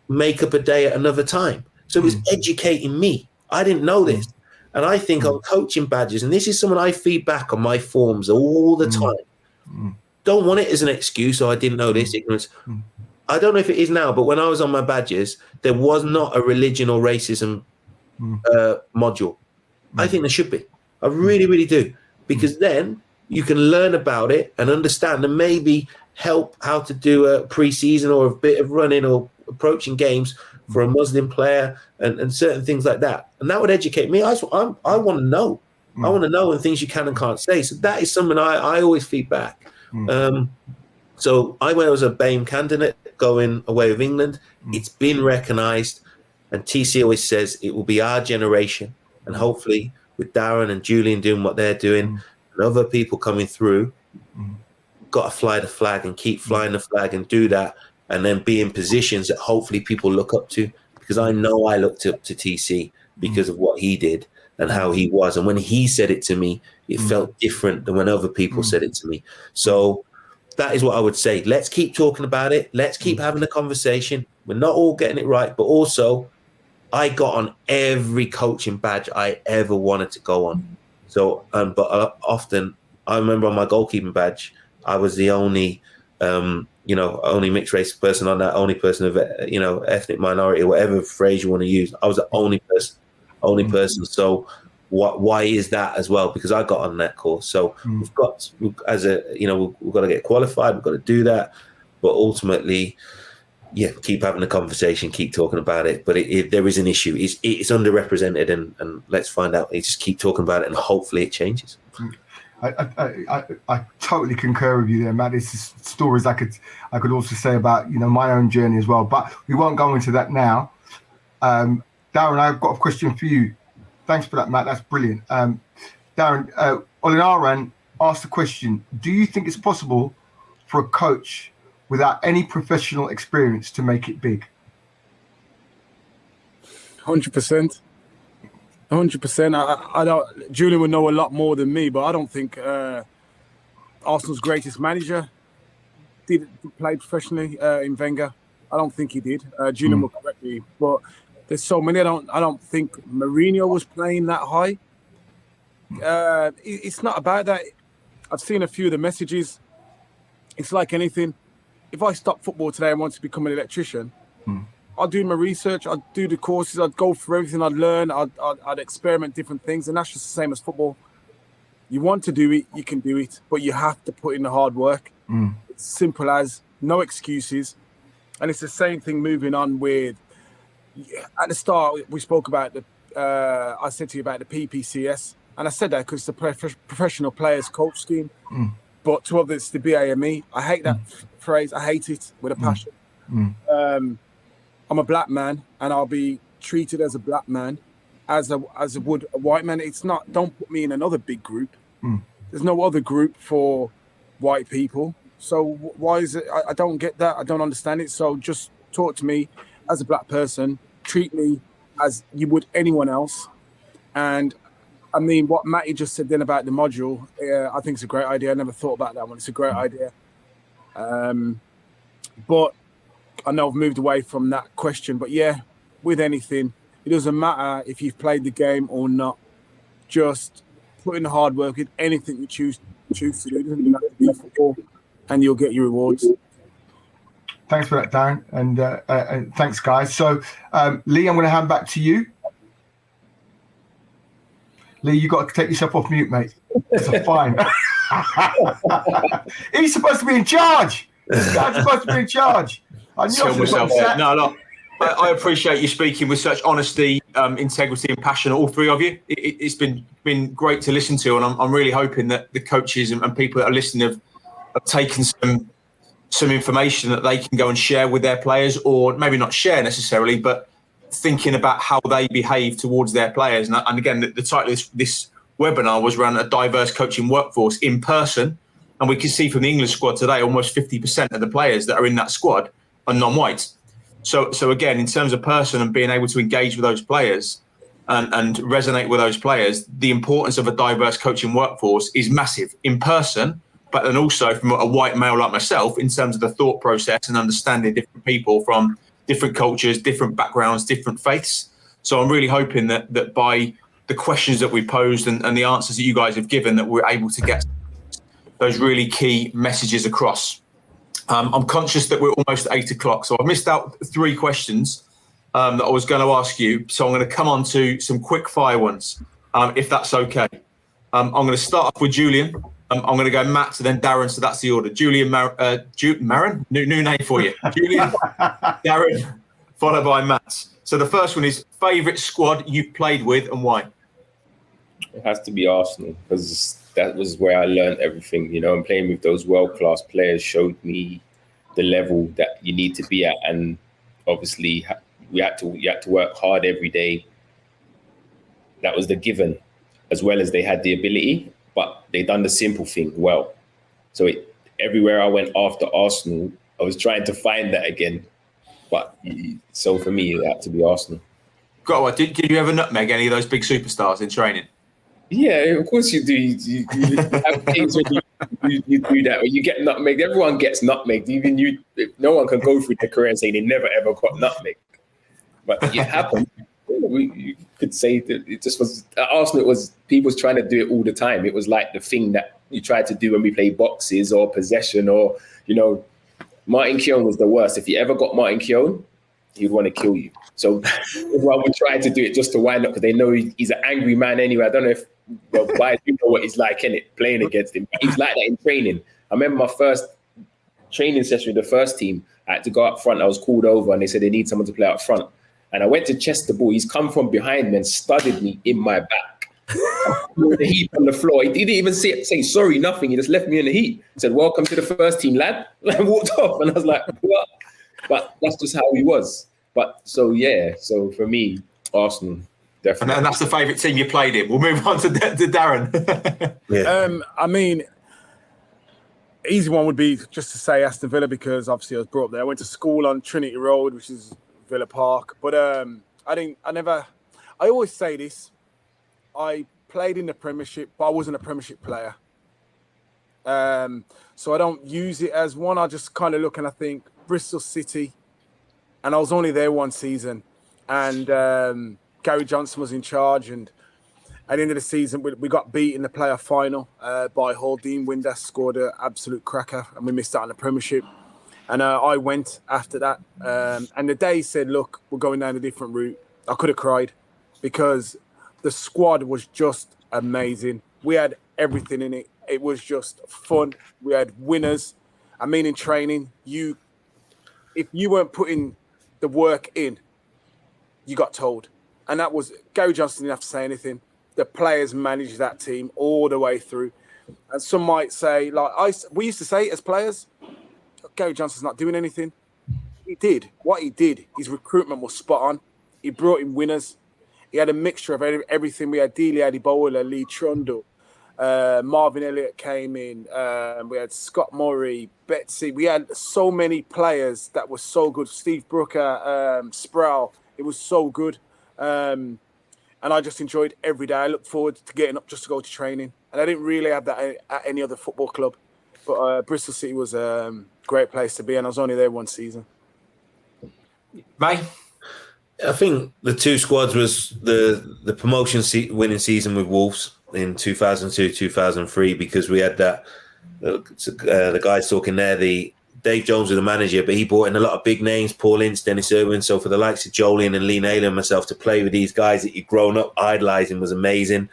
make up a day at another time. So it was educating me. I didn't know this. And I think on coaching badges, and this is something I feed back on my forms all the time. Don't want it as an excuse, I didn't know this, ignorance. I don't know if it is now, but when I was on my badges, there was not a religion or racism module. I think there should be. I really, really do. Because then you can learn about it and understand and maybe help how to do a pre-season or a bit of running or approaching games for a Muslim player and certain things like that. And that would educate me. I want to know. I want to know things you can and can't say. So that is something I always feed back. So I was a BAME candidate going away with England. It's been recognised. And TC always says it will be our generation. And hopefully with Darren and Julian doing what they're doing and other people coming through, got to fly the flag and keep flying the flag and do that. And then be in positions that hopefully people look up to, because I know I looked up to TC because of what he did and how he was. And when he said it to me, it felt different than when other people said it to me. So that is what I would say. Let's keep talking about it. Let's keep having a conversation. We're not all getting it right, but also I got on every coaching badge I ever wanted to go on. So, but often I remember on my goalkeeping badge, I was the only, only mixed race person on that, only person of, ethnic minority, whatever phrase you want to use. I was the only person. So why is that as well? Because I got on that course. So we've got to get qualified. We've got to do that. But ultimately, keep having the conversation, keep talking about it. But there is an issue. It's underrepresented, and let's find out. Just keep talking about it, and hopefully it changes. I totally concur with you there, Matt. It's stories I could also say about my own journey as well, but we won't go into that now. Darren, I've got a question for you. Thanks for that, Matt. That's brilliant. Darren, Olinaran asked the question: do you think it's possible for a coach without any professional experience to make it big? 100%. 100%. I don't. Julian would know a lot more than me, but I don't think Arsenal's greatest manager did play professionally in Wenger. I don't think he did. Julian will correct me, but there's so many. I don't think Mourinho was playing that high. It's not about that. I've seen a few of the messages. It's like anything. If I stop football today and want to become an electrician, I'd do my research, I'd do the courses, I'd go through everything, I'd learn, I'd experiment different things, and that's just the same as football. You want to do it, you can do it, but you have to put in the hard work. It's simple as, no excuses. And it's the same thing moving on with, at the start, we spoke about I said to you about the PPCS, and I said that because it's the professional players coach scheme. But to others, the BAME. I hate that phrase. I hate it with a passion. I'm a black man, and I'll be treated as a black man, as would a white man. It's not. Don't put me in another big group. There's no other group for white people. So why is it? I don't get that. I don't understand it. So just talk to me as a black person. Treat me as you would anyone else. And I mean, what Matty just said then about the module, I think it's a great idea. I never thought about that one. It's a great idea. But I know I've moved away from that question. But yeah, with anything, it doesn't matter if you've played the game or not. Just put in the hard work with anything you choose to do. It doesn't even have to be football, and you'll get your rewards. Thanks for that, Darren. And thanks, guys. So, Lee, I'm going to hand back to you. Lee, you got to take yourself off mute, mate. It's a fine. He's supposed to be in charge. This guy's supposed to be in charge. I appreciate you speaking with such honesty, integrity, and passion. All three of you. It's been great to listen to, and I'm really hoping that the coaches and people that are listening have taken some information that they can go and share with their players, or maybe not share necessarily, but thinking about how they behave towards their players. And again, the title of this webinar was around a diverse coaching workforce in person. And we can see from the English squad today, almost 50% of the players that are in that squad are non-white. So again, in terms of person and being able to engage with those players and resonate with those players, the importance of a diverse coaching workforce is massive in person, but then also from a white male like myself in terms of the thought process and understanding different people from different cultures, different backgrounds, different faiths. So I'm really hoping that by the questions that we posed and the answers that you guys have given, that we're able to get those really key messages across. I'm conscious that we're almost at 8 o'clock, so I've missed out 3 questions that I was going to ask you. So I'm going to come on to some quick fire ones, if that's okay. I'm going to start off with Julian. I'm going to go Matt, and then Darren, so that's the order. Julian, Marin? New name for you. Julian, Darren, followed by Matt. So the first one is favourite squad you've played with and why? It has to be Arsenal, because that was where I learned everything, and playing with those world-class players showed me the level that you need to be at. And obviously you had to work hard every day. That was the given, as well as they had the ability, but they done the simple thing well. So everywhere I went after Arsenal, I was trying to find that again. But so for me, it had to be Arsenal. Got what? Did you ever nutmeg any of those big superstars in training? Yeah, of course you do. You have things when you do that. When you get nutmegged, everyone gets nutmegged. Even you, no one can go through their career and say they never ever got nutmegged. But it happens. you could say that it just was at Arsenal. It was people was trying to do it all the time. It was like the thing that you tried to do when we play boxes or possession, or Martin Keown was the worst. If you ever got Martin Keown, he'd want to kill you. So everyone would try to do it just to wind up because they know he's an angry man anyway. I don't know if why you know what he's like, innit, playing against him. He's like that in training. I remember my first training session with the first team. I had to go up front. I was called over and they said they need someone to play up front. And I went to chest the ball. He's come from behind me and studded me in my back. The heat on the floor. He didn't even say sorry, nothing. He just left me in the heat. He said, "Welcome to the first team, lad." And walked off. And I was like, what? But that's just how he was. But so for me, Arsenal, definitely. And that's the favourite team you played in. We'll move on to Darren. Yeah. I mean, easy one would be just to say Aston Villa because obviously I was brought up there. I went to school on Trinity Road, which is Villa Park. But I always say this. I played in the Premiership, but I wasn't a Premiership player. So I don't use it as one. I just kind of look and I think Bristol City, and I was only there one season. And Gary Johnson was in charge, and at the end of the season, we got beat in the playoff final by Hull. Dean Windass scored an absolute cracker, and we missed out on the Premiership. And I went after that. And the day said, look, we're going down a different route. I could have cried because the squad was just amazing. We had everything in it. It was just fun. We had winners. I mean, in training, if you weren't putting the work in, you got told. And that was, Gary Johnson didn't have to say anything. The players managed that team all the way through. And some might say, we used to say as players, Gary Johnson's not doing anything. He did. What he did, his recruitment was spot on. He brought in winners. He had a mixture of everything. We had Dele Adebola, Lee Trundle, Marvin Elliott came in. We had Scott Murray, Betsy. We had so many players that were so good. Steve Brooker, Sproul. It was so good. And I just enjoyed every day. I looked forward to getting up just to go to training. And I didn't really have that at any other football club. But Bristol City was a great place to be, and I was only there one season. May? I think the two squads was the promotion winning season with Wolves in 2002-2003 because we had that the guys talking there, the Dave Jones was the manager, but he brought in a lot of big names, Paul Ince, Dennis Irwin. So for the likes of Jolien and Lee Naylor and myself to play with these guys that you'd grown up idolising was amazing.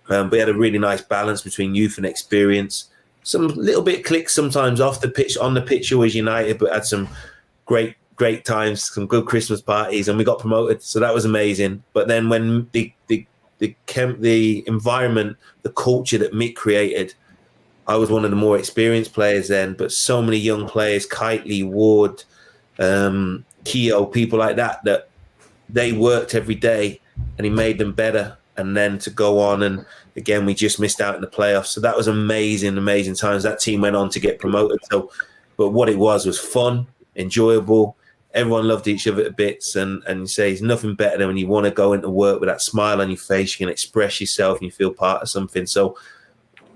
We had a really nice balance between youth and experience. Some little bit clicks sometimes off the pitch. On the pitch, always United, but had some great times, some good Christmas parties, and we got promoted. So that was amazing. But then when the environment, the culture that Mick created, I was one of the more experienced players then, but so many young players, Kitely, Ward, Keogh, people like that they worked every day and he made them better. And then to go on, and again, we just missed out in the playoffs. So that was amazing times. That team went on to get promoted. So, but what it was fun, enjoyable. Everyone loved each other to bits, and you say it's nothing better than when you want to go into work with that smile on your face. You can express yourself and you feel part of something. So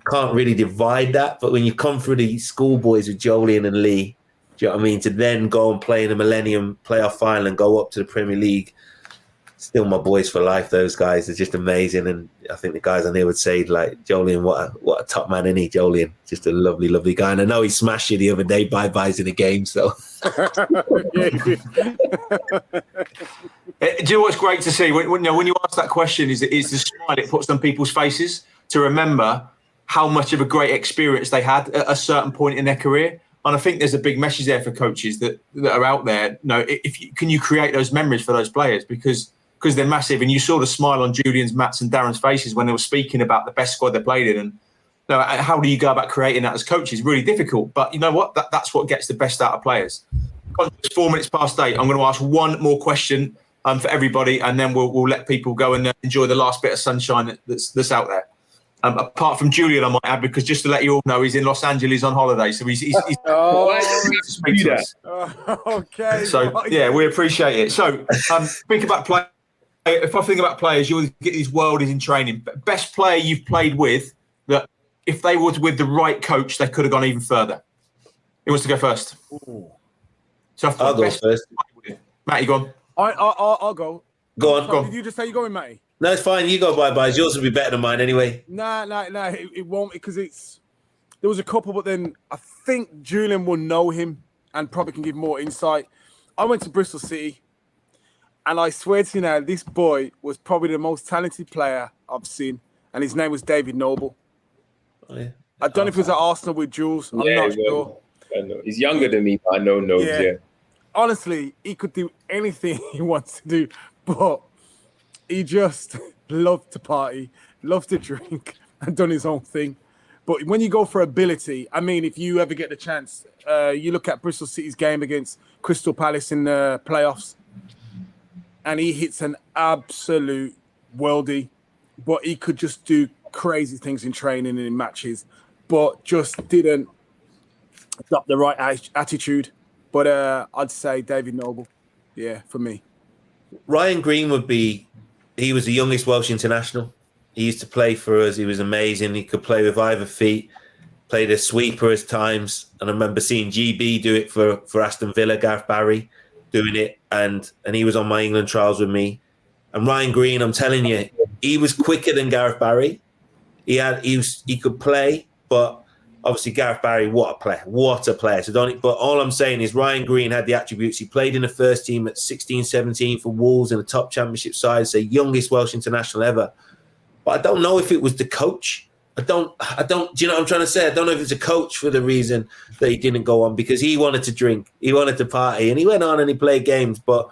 can't really divide that. But when you come through the schoolboys with Jolien and Lee, do you know what I mean? To then go and play in the Millennium playoff final and go up to the Premier League, still my boys for life. Those guys are just amazing, and I think the guys on here would say like Jolien, what a top man, isn't he? Jolien, just a lovely guy. And I know he smashed you the other day, bye-byes in the game. So, do you know what's great to see when you ask that question is the smile it puts on people's faces to remember how much of a great experience they had at a certain point in their career. And I think there's a big message there for coaches that are out there. Can you create those memories for those players because they're massive. And you saw the smile on Julian's, Matt's and Darren's faces when they were speaking about the best squad they played in. And how do you go about creating that as coaches? Really difficult. But you know what? That's what gets the best out of players. It's 4 minutes past 8. I'm going to ask one more question for everybody, and then we'll let people go and enjoy the last bit of sunshine that's out there. Apart from Julian, I might add, because just to let you all know, he's in Los Angeles on holiday, so he's okay. So yeah, we appreciate it. So think about play. If I think about players, you get these worldies in training. Best player you've played with that, if they were with the right coach, they could have gone even further. Who wants to go first? Ooh. So I'll go first. Matt, you go on. I'll go. Go on. Go on. Did you just say you're going, Matty? No, it's fine. You go bye-byes. Yours will be better than mine anyway. Nah, it won't, because there was a couple, but then I think Julian will know him and probably can give more insight. I went to Bristol City, and I swear to you now, this boy was probably the most talented player I've seen, and his name was David Noble. Oh, yeah. I don't know if he was at Arsenal with Jules. I'm not sure. I know. He's younger than me, but I know Nobes, yeah. Honestly, he could do anything he wants to do, but he just loved to party, loved to drink, and done his own thing. But when you go for ability, I mean, if you ever get the chance, you look at Bristol City's game against Crystal Palace in the playoffs, and he hits an absolute worldie, but he could just do crazy things in training and in matches, but just didn't adopt the right attitude. But I'd say David Noble, for me. Ryan Green he was the youngest Welsh international. He used to play for us. He was amazing. He could play with either feet, played a sweeper at times. And I remember seeing GB do it for Aston Villa, Gareth Barry doing it. And he was on my England trials with me. And Ryan Green, I'm telling you, he was quicker than Gareth Barry. He could play, but obviously Gareth Barry, what a player. So but all I'm saying is Ryan Green had the attributes. He played in the first team at 16, 17 for Wolves in the top championship side. It's the youngest Welsh international ever. But I don't know if it was the coach. I don't, do you know what I'm trying to say? I don't know if it's a coach for the reason that he didn't go on, because he wanted to drink, he wanted to party, and he went on and he played games. But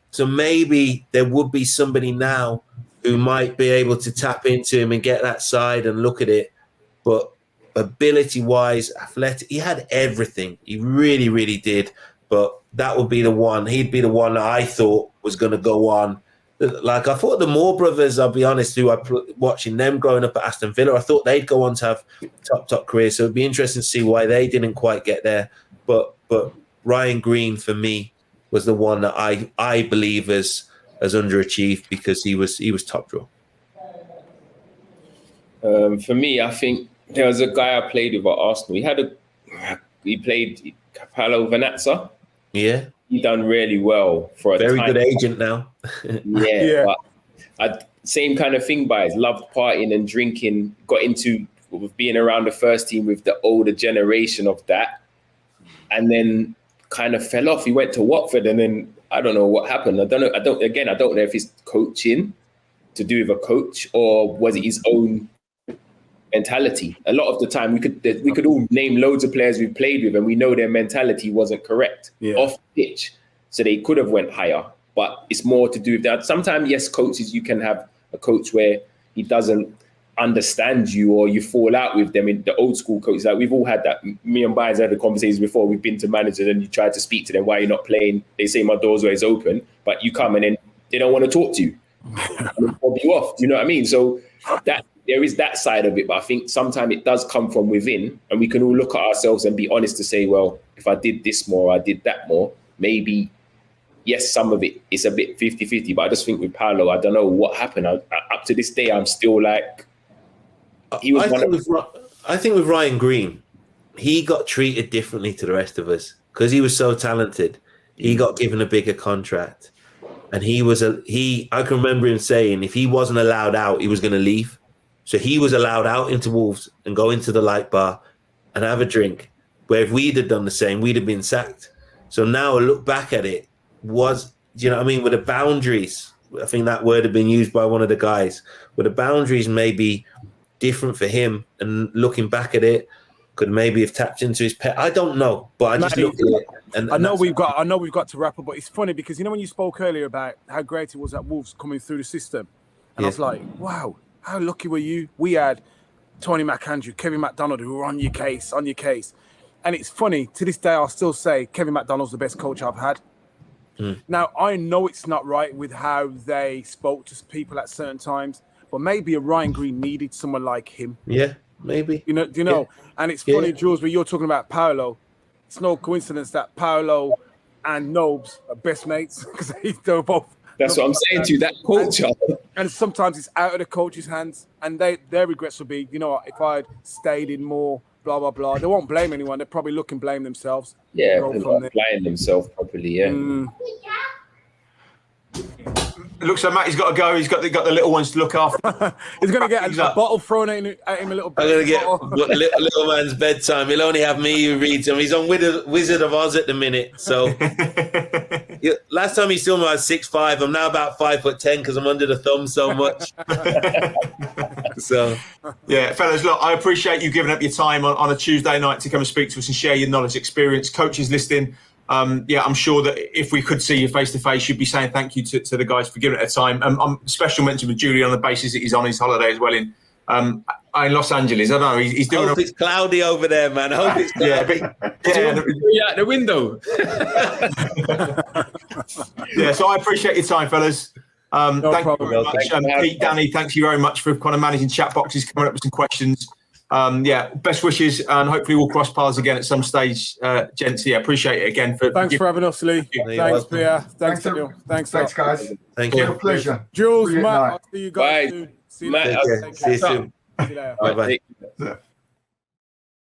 so maybe there would be somebody now who might be able to tap into him and get that side and look at it. But ability-wise, athletic, he had everything. He really, really did. But that would be the one. He'd be the one that I thought was going to go on. Like, I thought the Moore brothers, I'll be honest, watching them growing up at Aston Villa, I thought they'd go on to have top careers. So it'd be interesting to see why they didn't quite get there. But Ryan Green, for me, was the one that I believe has underachieved, because he was top draw. For me, I think there was a guy I played with at Arsenal. He played Paolo Venazza. Yeah. He done really well for a very time. Good agent now. Yeah. But same kind of thing, guys. Loved partying and drinking. Got into with being around the first team with the older generation of that, and then kind of fell off. He went to Watford, and then I don't know what happened. I don't know if it's coaching to do with a coach, or was it his own mentality. A lot of the time, we could all name loads of players we've played with, and we know their mentality wasn't correct off the pitch, so they could have went higher. But it's more to do with that. Sometimes, yes, coaches, you can have a coach where he doesn't understand you, or you fall out with them. In the old school coaches, like we've all had that. Me and Bynes had the conversations before. We've been to managers and you try to speak to them. Why you're not playing? They say my door's always open, but you come and then they don't want to talk to you. And fob you off. Do you know what I mean? So that. There is that side of it, but I think sometimes it does come from within, and we can all look at ourselves and be honest to say, well, if I did this more, I did that more, maybe, yes, some of it is a bit 50-50, but I just think with Paolo, I don't know what happened. Up to this day, I'm still like, he was I think with Ryan Green, he got treated differently to the rest of us because he was so talented. He got given a bigger contract, and I can remember him saying if he wasn't allowed out, he was going to leave. So he was allowed out into Wolves and go into the light bar and have a drink, where if we'd have done the same, we'd have been sacked. So now I look back at it, do you know what I mean? With the boundaries, I think that word had been used by one of the guys, where the boundaries may be different for him, and looking back at it, could maybe have tapped into his pet. I don't know, but I just looked at it. And I know we've got to wrap up, but it's funny because, you know, when you spoke earlier about how great it was at Wolves coming through the system, and I was like, wow, how lucky were you? We had Tony McAndrew, Kevin McDonald, who were on your case. And it's funny, to this day, I'll still say Kevin McDonald's the best coach I've had. Now, I know it's not right with how they spoke to people at certain times, but maybe a Ryan Green needed someone like him. Yeah, maybe. Do you know? Yeah. And it's funny, Jules, when you're talking about Paolo, it's no coincidence that Paolo and Nobes are best mates, because they're both. That's what I'm saying to you, that culture. And sometimes it's out of the coach's hands, and their regrets will be, you know what, if I'd stayed in more, blah, blah, blah. They won't blame anyone. They probably look and blame themselves. Yeah, they're not applying themselves properly, It looks like Matty's got to go. He's got the little ones to look after. He's going to get a bottle thrown at him a little bit. I'm going to get little man's bedtime. He'll only have me who reads him. He's on Wizard of Oz at the minute. So last time he saw me, I was 6'5". I'm now about 5'10" because I'm under the thumb so much. So, yeah, fellas, look, I appreciate you giving up your time on a Tuesday night to come and speak to us and share your knowledge, experience. Coaches listening, I'm sure that if we could see you face to face, you'd be saying thank you to the guys for giving it a time. Special mention with Julian on the basis that he's on his holiday as well in Los Angeles. I don't know. He's doing. I hope it's cloudy over there, man. I hope it's cloudy. Out the window. Yeah, so I appreciate your time, fellas. Thank you very much. Pete, Danny, thank you very much for kind of managing chat boxes, coming up with some questions. Best wishes, and hopefully we'll cross paths again at some stage, gents. Yeah, appreciate it again. Thanks for having us, Lee. Thanks, Priya. Thanks, Daniel. Thanks, guys. Thank you. It's a pleasure. Jules, Brilliant Matt, night. I'll see you guys soon. See you later. See you soon. See you later. Bye-bye.